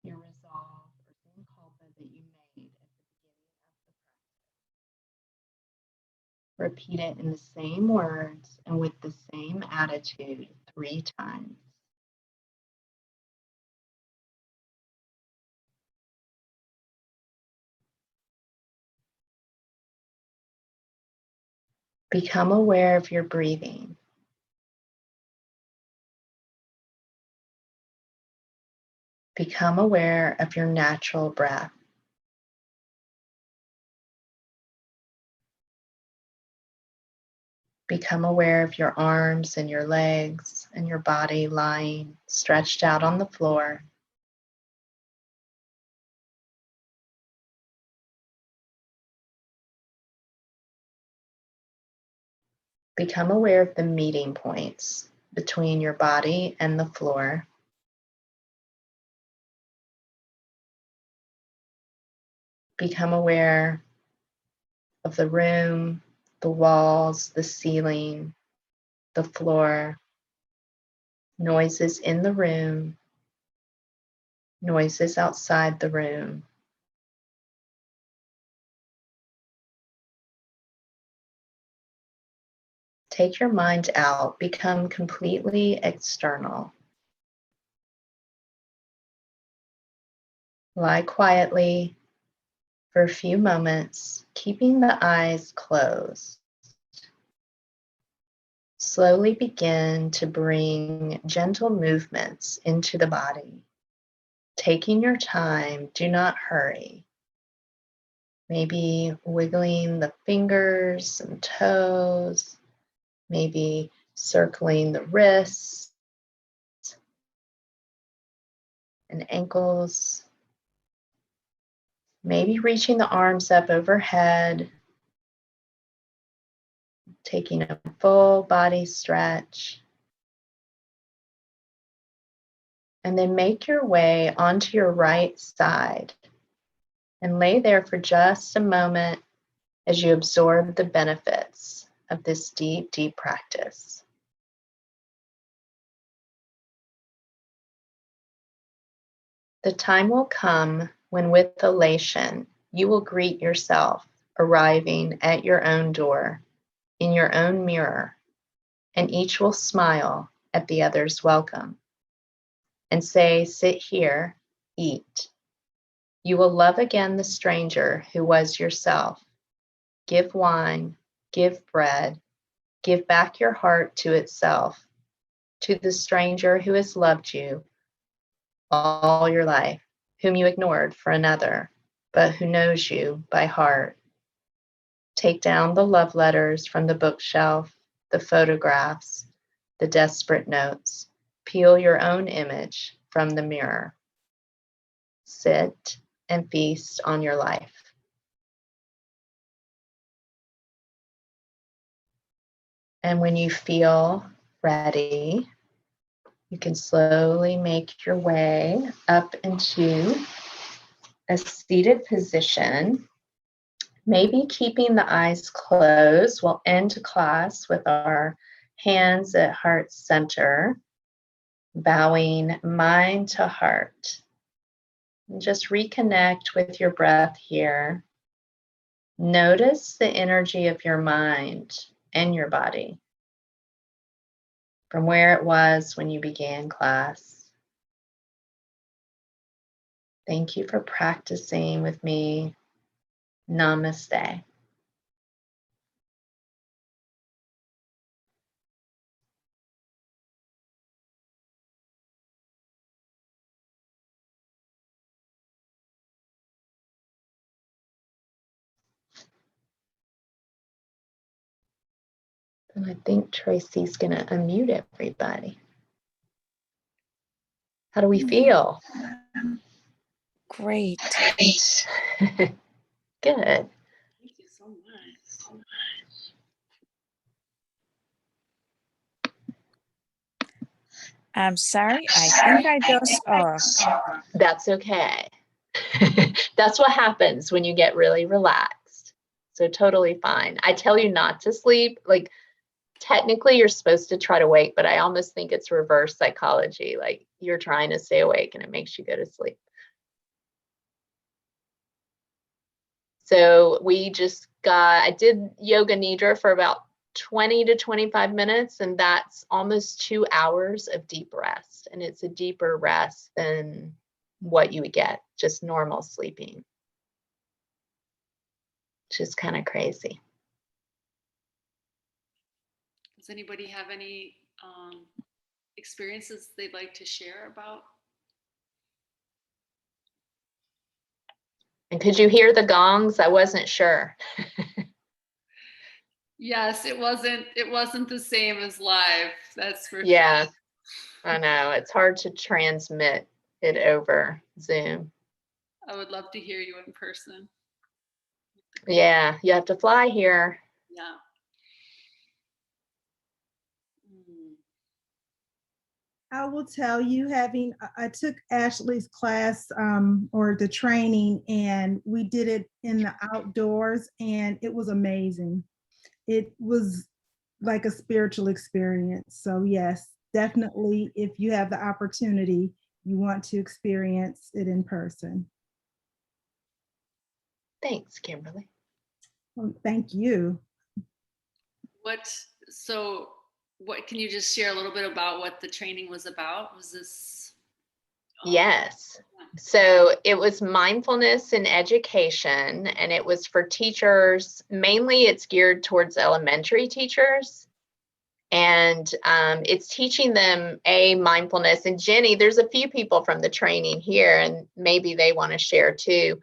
your resolve or sankalpa that you made at the beginning of the practice. Repeat it in the same words and with the same attitude 3 times. Become aware of your breathing. Become aware of your natural breath. Become aware of your arms and your legs and your body lying stretched out on the floor. Become aware of the meeting points between your body and the floor. Become aware of the room, the walls, the ceiling, the floor, noises in the room, noises outside the room. Take your mind out, become completely external. Lie quietly for a few moments, keeping the eyes closed. Slowly begin to bring gentle movements into the body. Taking your time, do not hurry. Maybe wiggling the fingers and toes, maybe circling the wrists and ankles, maybe reaching the arms up overhead, taking a full body stretch. And then make your way onto your right side and lay there for just a moment as you absorb the benefits of this deep, deep practice. The time will come when, with elation, you will greet yourself arriving at your own door, in your own mirror, and each will smile at the other's welcome and say, "Sit here, eat." You will love again the stranger who was yourself. Give wine, give bread, give back your heart to itself, to the stranger who has loved you all your life, whom you ignored for another, but who knows you by heart. Take down the love letters from the bookshelf, the photographs, the desperate notes. Peel your own image from the mirror. Sit and feast on your life. And when you feel ready, you can slowly make your way up into a seated position. Maybe keeping the eyes closed. We'll end class with our hands at heart center, bowing mind to heart. And just reconnect with your breath here. Notice the energy of your mind and your body. from where it was when you began class. Thank you for practicing with me. Namaste. And I think Tracy's going to unmute everybody. How do we feel? Great. Good. Thank you so much. I'm sorry, I think I dozed off. That's okay. That's what happens when you get really relaxed. So totally fine. I tell you not to sleep. Like technically you're supposed to try to wake, but I almost think it's reverse psychology. Like you're trying to stay awake and it makes you go to sleep. So I did yoga nidra for about 20 to 25 minutes, and that's almost 2 hours of deep rest. And it's a deeper rest than what you would get just normal sleeping, which is kind of crazy. Does anybody have any experiences they'd like to share about? And could you hear the gongs? I wasn't sure. Yes, it wasn't the same as live. That's for Yeah, sure. I know. It's hard to transmit it over Zoom. I would love to hear you in person. Yeah, you have to fly here. Yeah. Mm. I will tell you, I took Ashely's class or the training, and we did it in the outdoors, and it was amazing. It was like a spiritual experience. So yes, definitely, if you have the opportunity, you want to experience it in person. Thanks, Kimberly. Well, thank you. What can you just share a little bit about what the training was about? Was this? Yes. So it was mindfulness in education, and it was for teachers. Mainly it's geared towards elementary teachers. And it's teaching them mindfulness. And Jenny, there's a few people from the training here, and maybe they want to share too.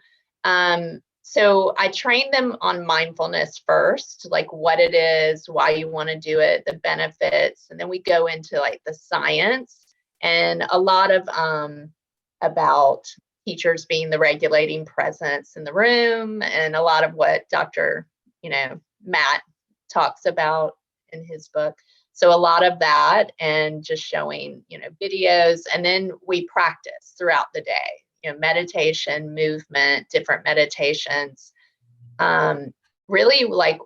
So I trained them on mindfulness first, like what it is, why you want to do it, the benefits, and then we go into like the science and a lot of about teachers being the regulating presence in the room, and a lot of what Dr. Matt talks about in his book. So a lot of that, and just showing, videos, and then we practice throughout the day, meditation, movement, different meditations, really like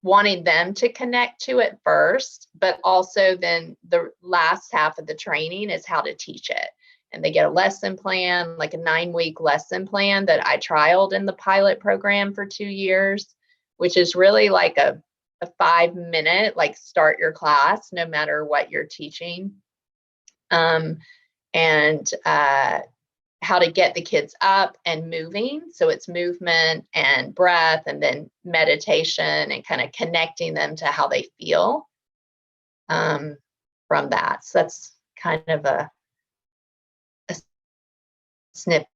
wanting them to connect to it first, but also then the last half of the training is how to teach it. And they get a lesson plan, like a 9-week lesson plan that I trialed in the pilot program for 2 years, which is really like a 5-minute, like start your class, no matter what you're teaching. And how to get the kids up and moving. So it's movement and breath, and then meditation, and kind of connecting them to how they feel from that. So that's kind of a snippet.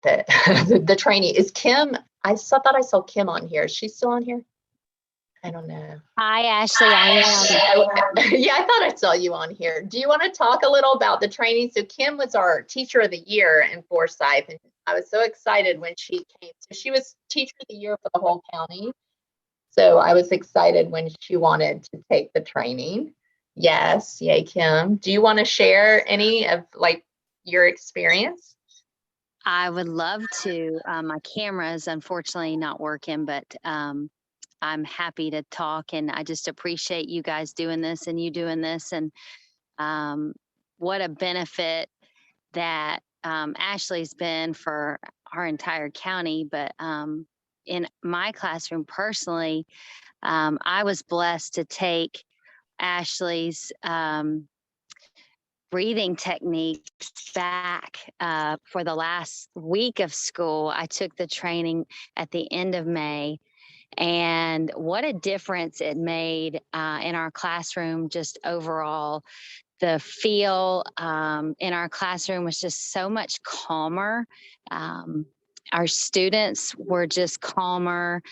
The training is Kim. Thought I saw Kim on here. Is she still on here? I don't know. Hi, Ashely. I am. Yeah, I thought I saw you on here. Do you want to talk a little about the training? So Kim was our Teacher of the Year in Forsyth, and I was so excited when she came. So she was Teacher of the Year for the whole county. So I was excited when she wanted to take the training. Yes, yay, Kim. Do you want to share any of like your experience? I would love to. My camera is unfortunately not working, but I'm happy to talk, and I just appreciate you guys doing this and you doing this, and what a benefit that Ashely's been for our entire county. But in my classroom personally, I was blessed to take Ashely's breathing techniques back for the last week of school. I took the training at the end of May, and what a difference it made in our classroom. Just overall, the feel in our classroom was just so much calmer. Our students were just calmer.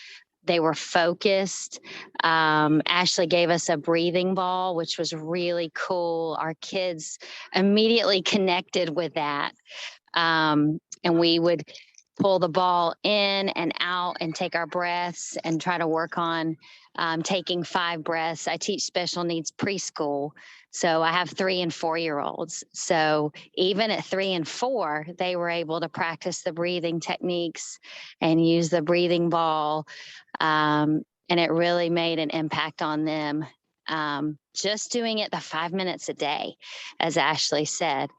They were focused. Ashely gave us a breathing ball, which was really cool. Our kids immediately connected with that. And we would pull the ball in and out and take our breaths and try to work on taking 5 breaths. I teach special needs preschool. So I have 3 and 4-year-olds. So even at 3 and 4, they were able to practice the breathing techniques and use the breathing ball. And it really made an impact on them. Just doing it the 5 minutes a day, as Ashely said.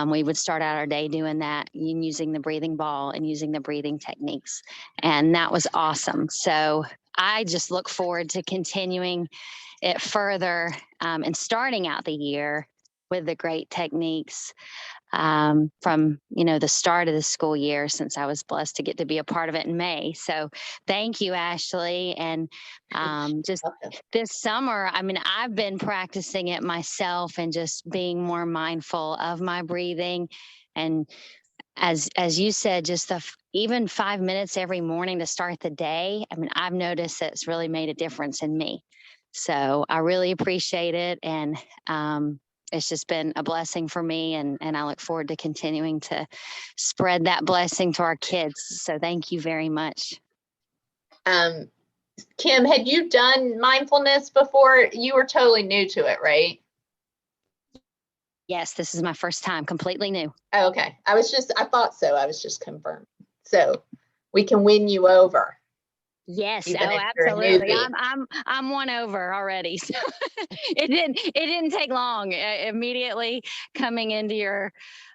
We would start out our day doing that, using the breathing ball and using the breathing techniques. And that was awesome. So I just look forward to continuing it further and starting out the year with the great techniques from, the start of the school year, since I was blessed to get to be a part of it in May. So thank you, Ashely. And just this summer, I've been practicing it myself and just being more mindful of my breathing. And as you said, just even 5 minutes every morning to start the day, I've noticed that it's really made a difference in me. So I really appreciate it. And it's just been a blessing for me, and I look forward to continuing to spread that blessing to our kids. So thank you very much. Kim, had you done mindfulness before? You were totally new to it, right? Yes, this is my first time, completely new. Oh, okay. I thought so. I was just confirmed. So we can win you over. Yes. Even Oh, if you're a absolutely. newbie. I'm won over already. So it didn't take long. Immediately coming into your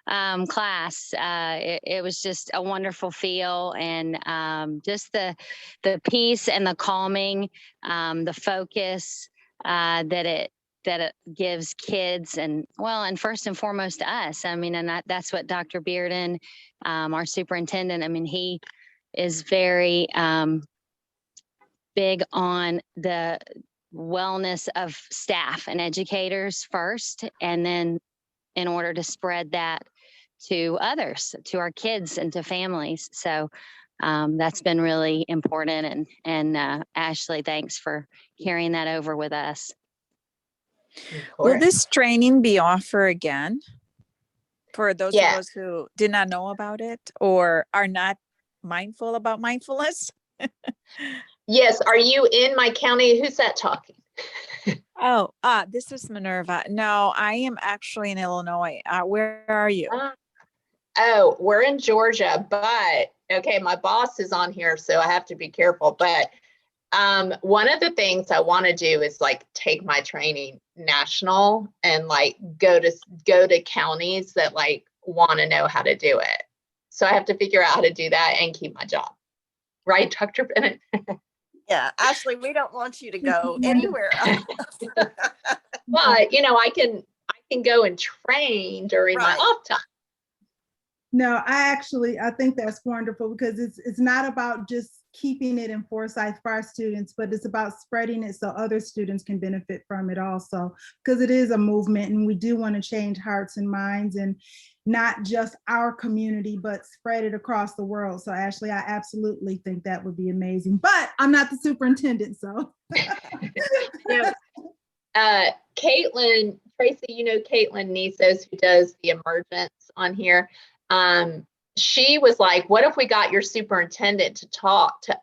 class, it was just a wonderful feel, and just the peace and the calming, the focus that it gives kids, and first and foremost to us. And that's what Dr. Bearden, our superintendent, he is very big on the wellness of staff and educators first, and then in order to spread that to others, to our kids and to families. So that's been really important. And Ashely, thanks for carrying that over with us. Will this training be offered again for those of Yeah. us who did not know about it or are not mindful about mindfulness? Yes. Are you in my county? Who's that talking? Oh, this is Minerva. No, I am actually in Illinois. Where are you? Oh, we're in Georgia, but okay, my boss is on here, so I have to be careful. But one of the things I want to do is take my training national and go to counties that want to know how to do it. So I have to figure out how to do that and keep my job. Right, Dr. Bennett? Yeah, Ashely, we don't want you to go anywhere else. But I can go and train during my Right. off time. No, I think that's wonderful, because it's not about just keeping it in Forsyth for our students, but it's about spreading it so other students can benefit from it also, because it is a movement, and we do want to change hearts and minds, and not just our community, but spread it across the world. So Ashely, I absolutely think that would be amazing, but I'm not the superintendent, so. Caitlin, Tracy, Caitlin Nisos, who does the emergence on here. She was like, what if we got your superintendent to talk to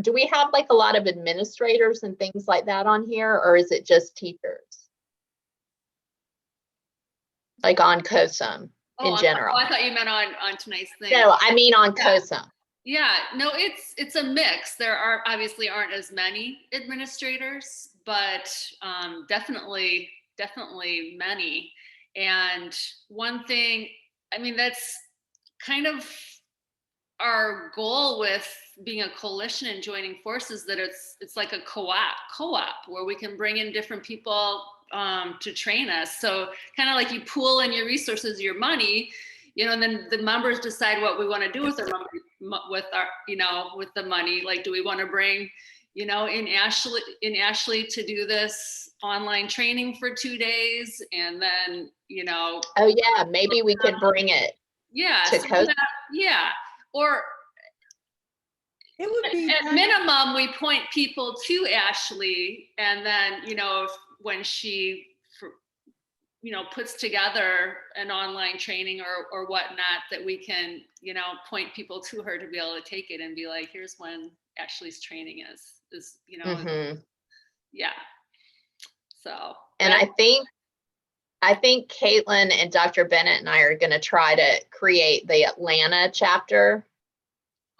do we have a lot of administrators and things like that on here, or is it just teachers? On COSUM in general. I thought you meant on tonight's thing. No, I mean on COSUM. Yeah, no, it's a mix. There obviously aren't as many administrators, but definitely many. And one thing, that's kind of our goal with being a coalition and joining forces that it's like a co-op where we can bring in different people to train us. So kind of like you pool in your resources, your money, and then the members decide what we want to do with our money, with the money. Like, do we want to bring, in Ashely to do this online training for 2 days, and then, Oh yeah, maybe we could bring it. Yeah. To Coast. Yeah. Or It would be at nice. minimum, we point people to Ashely, and then, when she, puts together an online training or whatnot, that we can, point people to her to be able to take it and be like, here's when Ashely's training is. Yeah. So. And I think Caitlin and Dr. Bennett and I are going to try to create the Atlanta chapter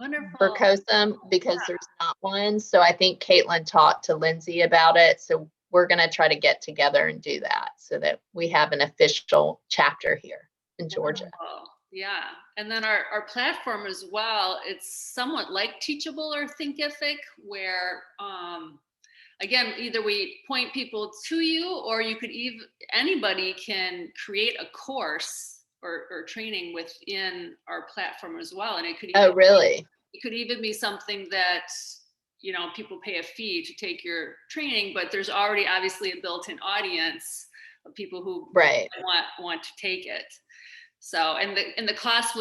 Wonderful. for COSM, because there's not one. So I think Caitlin talked to Lindsay about it. So we're going to try to get together and do that so that we have an official chapter here in Georgia. Wonderful. Yeah. And then our platform as well, it's somewhat like Teachable or Thinkific, where, again, either we point people to you, or you could anybody can create a course or training within our platform as well. And it could Oh, really? It could even be something that, people pay a fee to take your training, but there's already obviously a built-in audience of people who want to take it. So, and the cost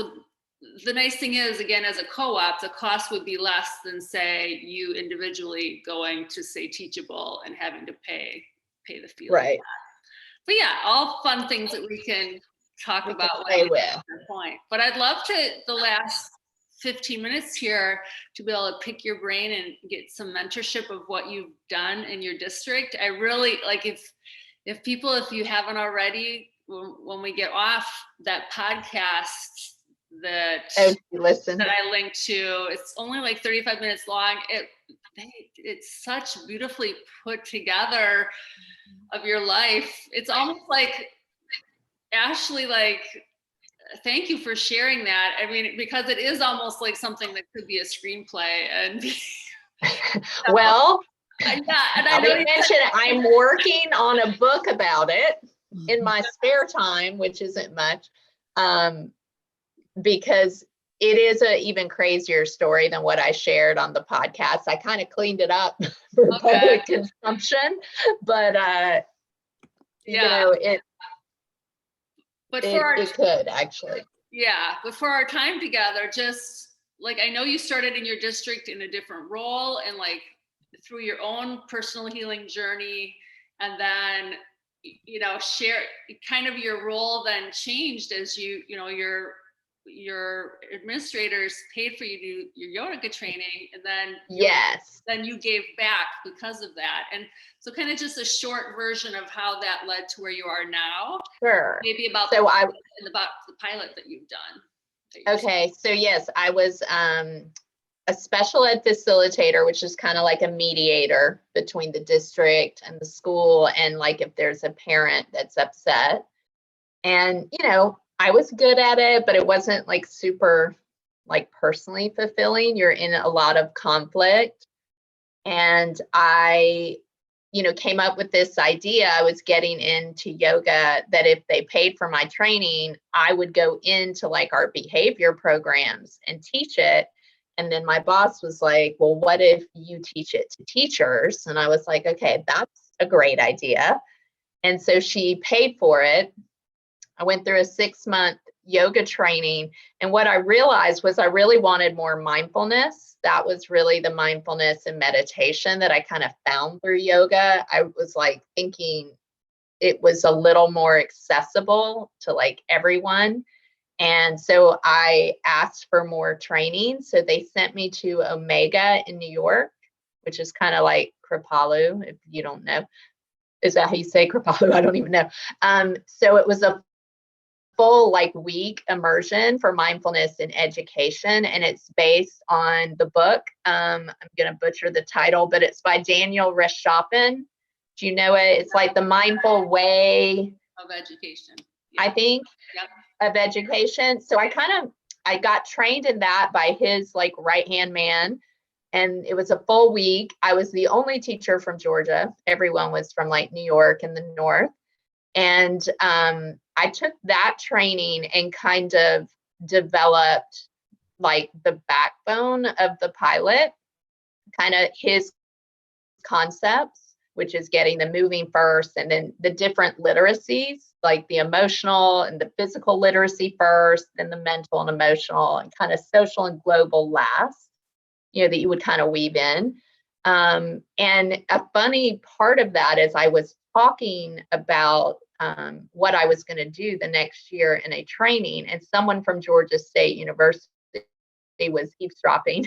the nice thing is, again, as a co-op, the cost would be less than, say, you individually going to, say, Teachable and having to pay the fee. Right. Like that. But yeah, all fun things that we can talk about play when with. at that point. But I'd love to, the last 15 minutes here, to be able to pick your brain and get some mentorship of what you've done in your district. I really like, if you haven't already, when we get off, that podcast that I linked to, it's only like 35 minutes long. It's such beautifully put together of your life. It's almost like, Ashely, like, thank you for sharing that. I mean, because it is almost like something that could be a screenplay. And well, yeah, and I know you mentioned I'm working on a book about it in my spare time, which isn't much, because it is an even crazier story than what I shared on the podcast. I kind of cleaned it up for public consumption, but But it could actually. Yeah, but for our time together, just like, I know you started in your district in a different role, and like through your own personal healing journey, and then, share kind of your role then changed as your administrators paid for you to do your yoga training, and then then you gave back because of that. And so kind of just a short version of how that led to where you are now. Sure. Maybe about about the pilot that you've done. Okay, so yes, I was a special ed facilitator, which is kind of like a mediator between the district and the school, and like if there's a parent that's upset. And I was good at it, but it wasn't like super like personally fulfilling. You're in a lot of conflict. And I, came up with this idea. I was getting into yoga, that if they paid for my training, I would go into like our behavior programs and teach it. And then my boss was like, well, what if you teach it to teachers? And I was like, okay, that's a great idea. And so she paid for it. I went through a 6-month yoga training. And what I realized was I really wanted more mindfulness. That was really the mindfulness and meditation that I kind of found through yoga. I was like thinking it was a little more accessible to like everyone. And so I asked for more training. So they sent me to Omega in New York, which is kind of like Kripalu, if you don't know. Is that how you say Kripalu? I don't even know. So it was a full like week immersion for mindfulness and education, and it's based on the book. I'm gonna butcher the title, but it's by Daniel Reshapin. Do you know it? It's like the mindful way of education. I think, of education. So I I got trained in that by his like right-hand man. And it was a full week. I was the only teacher from Georgia. Everyone was from like New York and the North. And I took that training and kind of developed like the backbone of the pilot, kind of his concepts, which is getting the moving first, and then the different literacies, like the emotional and the physical literacy first, then the mental and emotional, and kind of social and global last, you know, that you would kind of weave in. And a funny part of that is I was talking about what I was going to do the next year in a training, and someone from Georgia State University was eavesdropping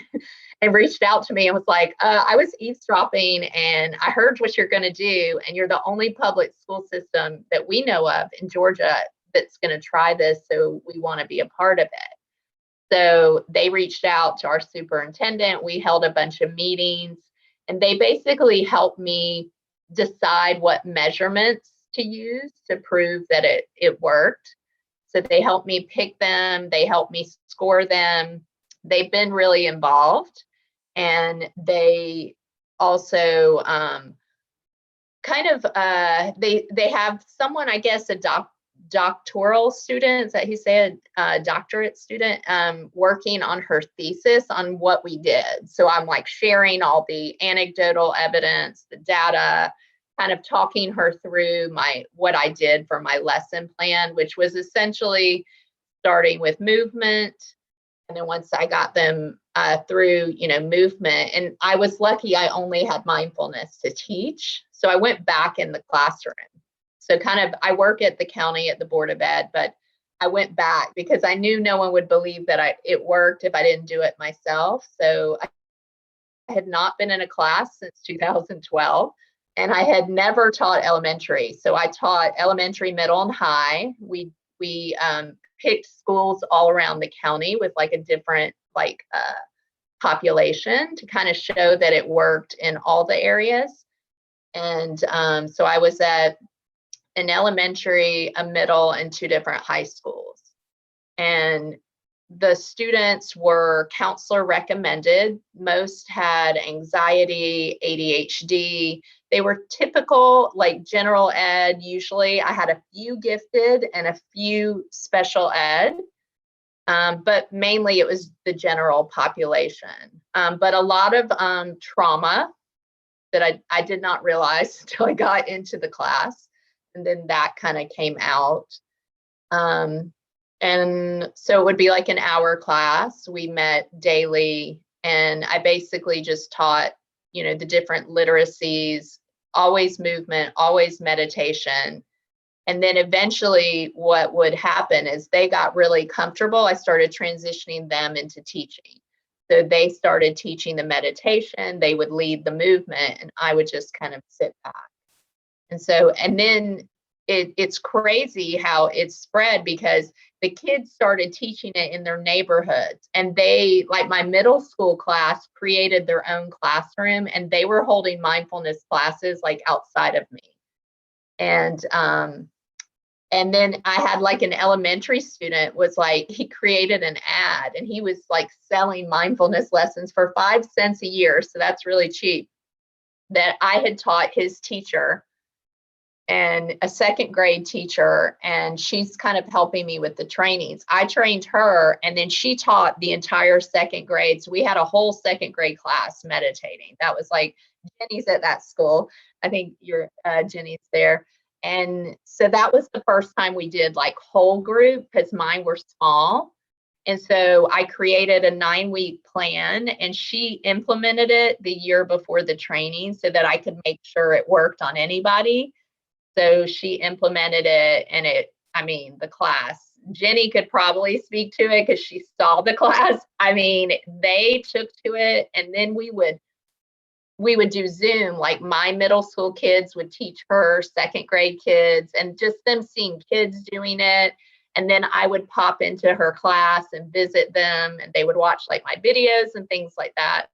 and reached out to me and was like, I was eavesdropping and I heard what you're going to do, and you're the only public school system that we know of in Georgia that's going to try this, so we want to be a part of it. So they reached out to our superintendent. We held a bunch of meetings, and they basically helped me decide what measurements to use to prove that it worked. So they helped me pick them. They helped me score them. They've been really involved, and they also they have someone, I guess, a doctoral student, is that he said, doctorate student, working on her thesis on what we did. So I'm like sharing all the anecdotal evidence, the data, kind of talking her through what I did for my lesson plan, which was essentially starting with movement. And then once I got them through, you know, movement, and I was lucky I only had mindfulness to teach. So I went back in the classroom. So kind of, I work at the county at the Board of Ed, but I went back because I knew no one would believe that it worked if I didn't do it myself. So I had not been in a class since 2012, and I had never taught elementary. So I taught elementary, middle, and high. We picked schools all around the county with like a different population to kind of show that it worked in all the areas. And so I was at an elementary, a middle, and 2 different high schools. And the students were counselor recommended. Most had anxiety, ADHD. They were typical, like general ed. Usually I had a few gifted and a few special ed, but mainly it was the general population. But a lot of trauma that I did not realize until I got into the class. And then that kind of came out. And so it would be like an hour class. We met daily, and I basically just taught, you know, the different literacies, always movement, always meditation. And then eventually what would happen is they got really comfortable. I started transitioning them into teaching. So they started teaching the meditation, they would lead the movement, and I would just kind of sit back. And so, and then it's crazy how it's spread, because the kids started teaching it in their neighborhoods, and they, like my middle school class, created their own classroom, and they were holding mindfulness classes like outside of me. And then I had like an elementary student was like, he created an ad, and he was like selling mindfulness lessons for 5 cents a year. So that's really cheap, that I had taught his teacher and a 2nd grade teacher, and she's kind of helping me with the trainings. I trained her, and then she taught the entire 2nd grade. So we had a whole 2nd grade class meditating. That was like, Jenny's at that school. I think your Jenny's there. And so that was the first time we did like whole group, because mine were small. And so I created a 9-week plan, and she implemented it the year before the training so that I could make sure it worked on anybody. So she implemented it, and the class, Jenny could probably speak to it because she saw the class. I mean, they took to it, and then we would do Zoom, like my middle school kids would teach her 2nd grade kids, and just them seeing kids doing it. And then I would pop into her class and visit them, and they would watch like my videos and things like that.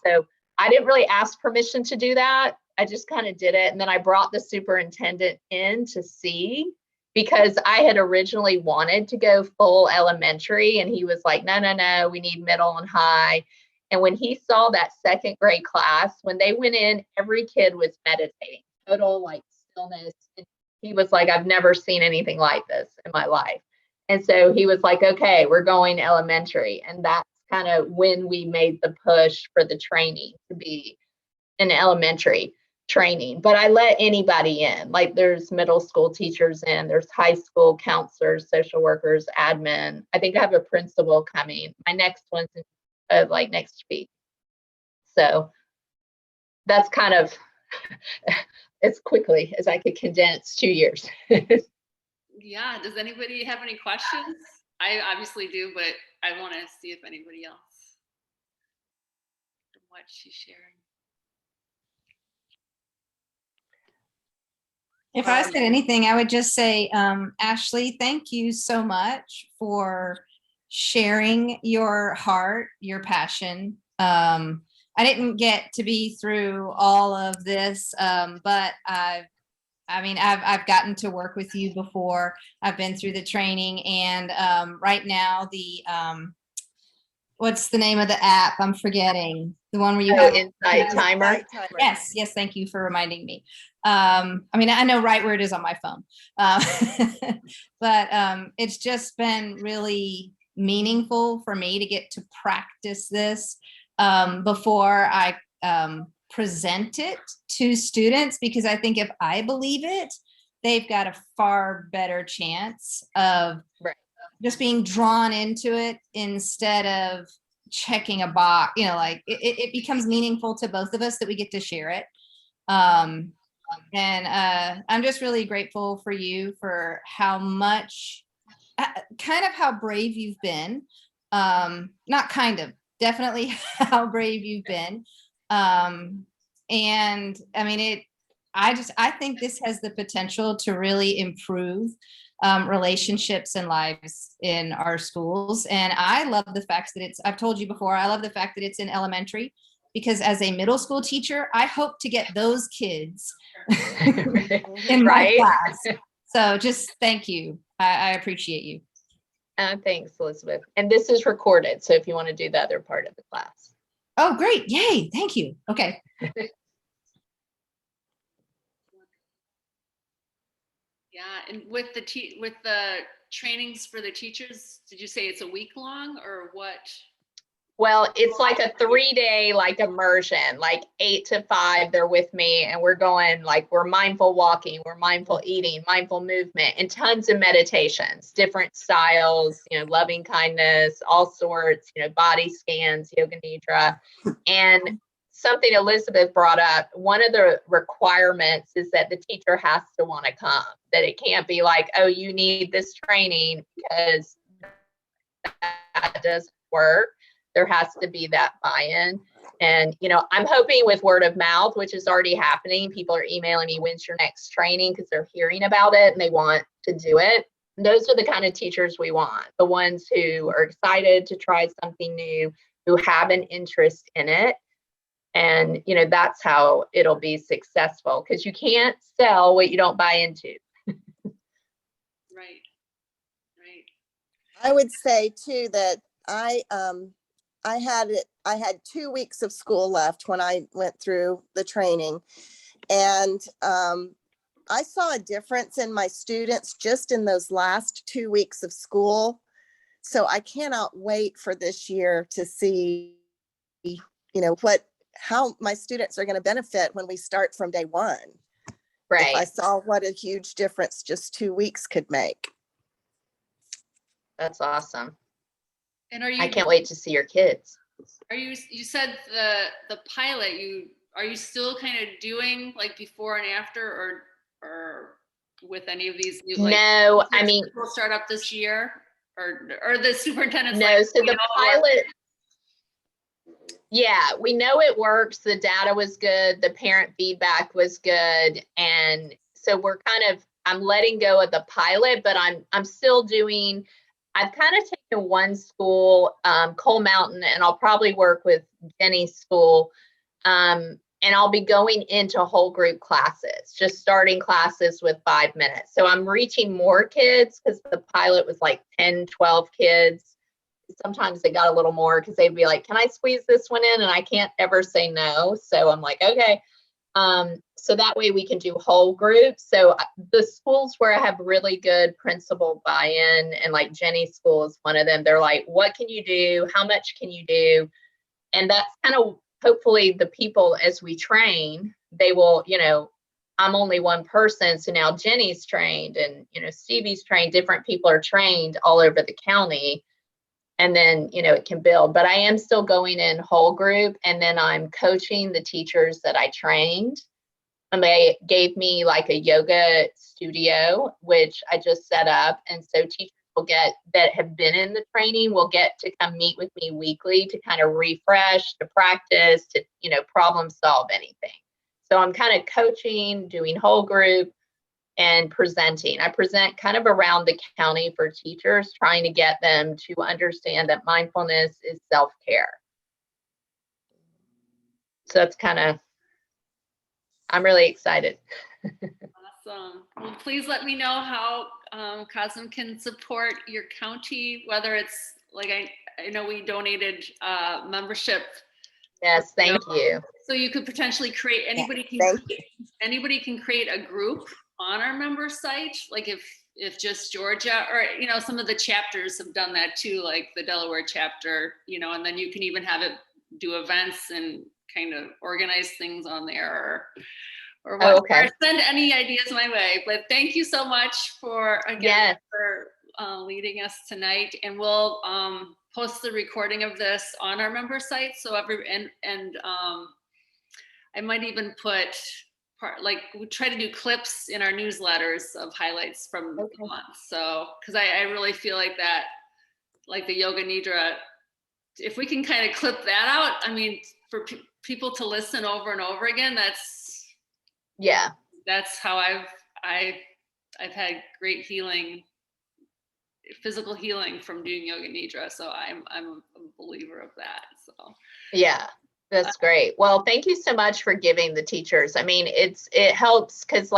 So I didn't really ask permission to do that. I just kind of did it. And then I brought the superintendent in to see, because I had originally wanted to go full elementary, and he was like, no, we need middle and high. And when he saw that second grade class, when they went in, every kid was meditating, total like stillness. And he was like, I've never seen anything like this in my life. And so he was like, okay, we're going elementary. And that's kind of when we made the push for the training to be an elementary training. But I let anybody in, like there's middle school teachers in, there's high school counselors, social workers, admin. I think I have a principal coming. My next one's like next week. So that's kind of as quickly as I could condense 2 years. Yeah. Does anybody have any questions? I obviously do, but I want to see if anybody else from what she's sharing. If I said anything, I would just say, Ashely, thank you so much for sharing your heart, your passion. I didn't get to be through all of this, but I've gotten to work with you before. I've been through the training, and right now what's the name of the app? I'm forgetting. The one where you have Insight Timer. Yes, thank you for reminding me. I know right where it is on my phone, but it's just been really meaningful for me to get to practice this before I present it to students, because I think if I believe it, they've got a far better chance of just being drawn into it instead of checking a box. It becomes meaningful to both of us that we get to share it. And I'm just really grateful for you for how much, kind of how brave you've been. Not kind of, definitely how brave you've been. And I think this has the potential to really improve relationships and lives in our schools. And I love the fact that I've told you before, I love the fact that it's in elementary, because as a middle school teacher, I hope to get those kids in my class. So just thank you. I appreciate you. Thanks, Elizabeth. And this is recorded, so if you want to do the other part of the class. Oh, great. Yay. Thank you. Okay. Yeah, and with the trainings for the teachers, did you say it's a week long or what? Well, it's like a 3-day like immersion, like 8 to 5, they're with me, and we're going like, we're mindful walking, we're mindful eating, mindful movement, and tons of meditations, different styles, loving kindness, all sorts, body scans, yoga nidra. And something Elizabeth brought up, one of the requirements is that the teacher has to want to come, that it can't be like, oh, you need this training, because that doesn't work. There has to be that buy-in. And, I'm hoping with word of mouth, which is already happening, people are emailing me, when's your next training? Because they're hearing about it and they want to do it. And those are the kind of teachers we want, the ones who are excited to try something new, who have an interest in it. And, that's how it'll be successful, because you can't sell what you don't buy into. Right. I would say too that I had 2 weeks of school left when I went through the training, and I saw a difference in my students just in those last 2 weeks of school. So I cannot wait for this year to see, how my students are going to benefit when we start from day one. Right. If I saw what a huge difference just 2 weeks could make. That's awesome. And I can't wait to see your kids. You said the pilot, are you still kind of doing like before and after, or with any of these new, No, we'll start up this year, or the superintendent's so the pilot, yeah, we know it works. The data was good. The parent feedback was good. And so I'm letting go of the pilot, but I'm still doing, I've kind of taken one school, Coal Mountain, and I'll probably work with Jenny's school. And and I'll be going into whole group classes, just starting classes with 5 minutes. So I'm reaching more kids because the pilot was like 10, 12 kids. Sometimes they got a little more because they'd be like, can I squeeze this one in? And I can't ever say no. So I'm like, okay. So that way we can do whole groups. So the schools where I have really good principal buy-in, and like Jenny's school is one of them, they're like, what can you do? How much can you do? And that's kind of hopefully the people as we train, they will, I'm only one person. So now Jenny's trained and, Stevie's trained, different people are trained all over the county. And then, it can build, but I am still going in whole group, and then I'm coaching the teachers that I trained. And they gave me like a yoga studio, which I just set up. And so teachers will get that have been in the training will get to come meet with me weekly to kind of refresh, to practice, to, problem solve anything. So I'm kind of coaching, doing whole group, and presenting. I present kind of around the county for teachers, trying to get them to understand that mindfulness is self-care. So that's I'm really excited. Awesome. Well, please let me know how COSM can support your county, whether it's like, I know we donated membership. Yes, thank you. So you could potentially create, anybody can create a group on our member site. Like if just Georgia, or, some of the chapters have done that too, like the Delaware chapter, and then you can even have it do events and kind of organize things on there or what. Okay. Or send any ideas my way. But thank you so much for leading us tonight. And we'll post the recording of this on our member site. So I might even put we try to do clips in our newsletters of highlights from the month. So, because I really feel like that, like the Yoga Nidra, if we can kind of clip that out, I mean, for people to listen over and over again, that's how I've had great healing, physical healing from doing Yoga Nidra. So I'm a believer of that. So yeah. That's great. Well, thank you so much for giving the teachers. I mean, it helps because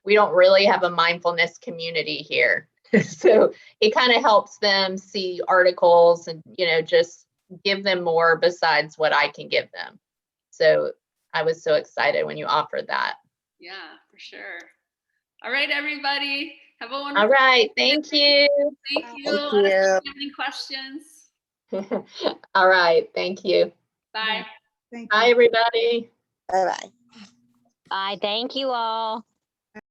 we don't really have a mindfulness community here. So it kind of helps them see articles and, just give them more besides what I can give them. So I was so excited when you offered that. Yeah, for sure. All right, everybody. Have a wonderful All right. Thank you. Thank you. Thank Let us know you. if you have any questions. All right. Thank you. Bye. Thank you. Bye, everybody. Bye-bye. Bye. Thank you all.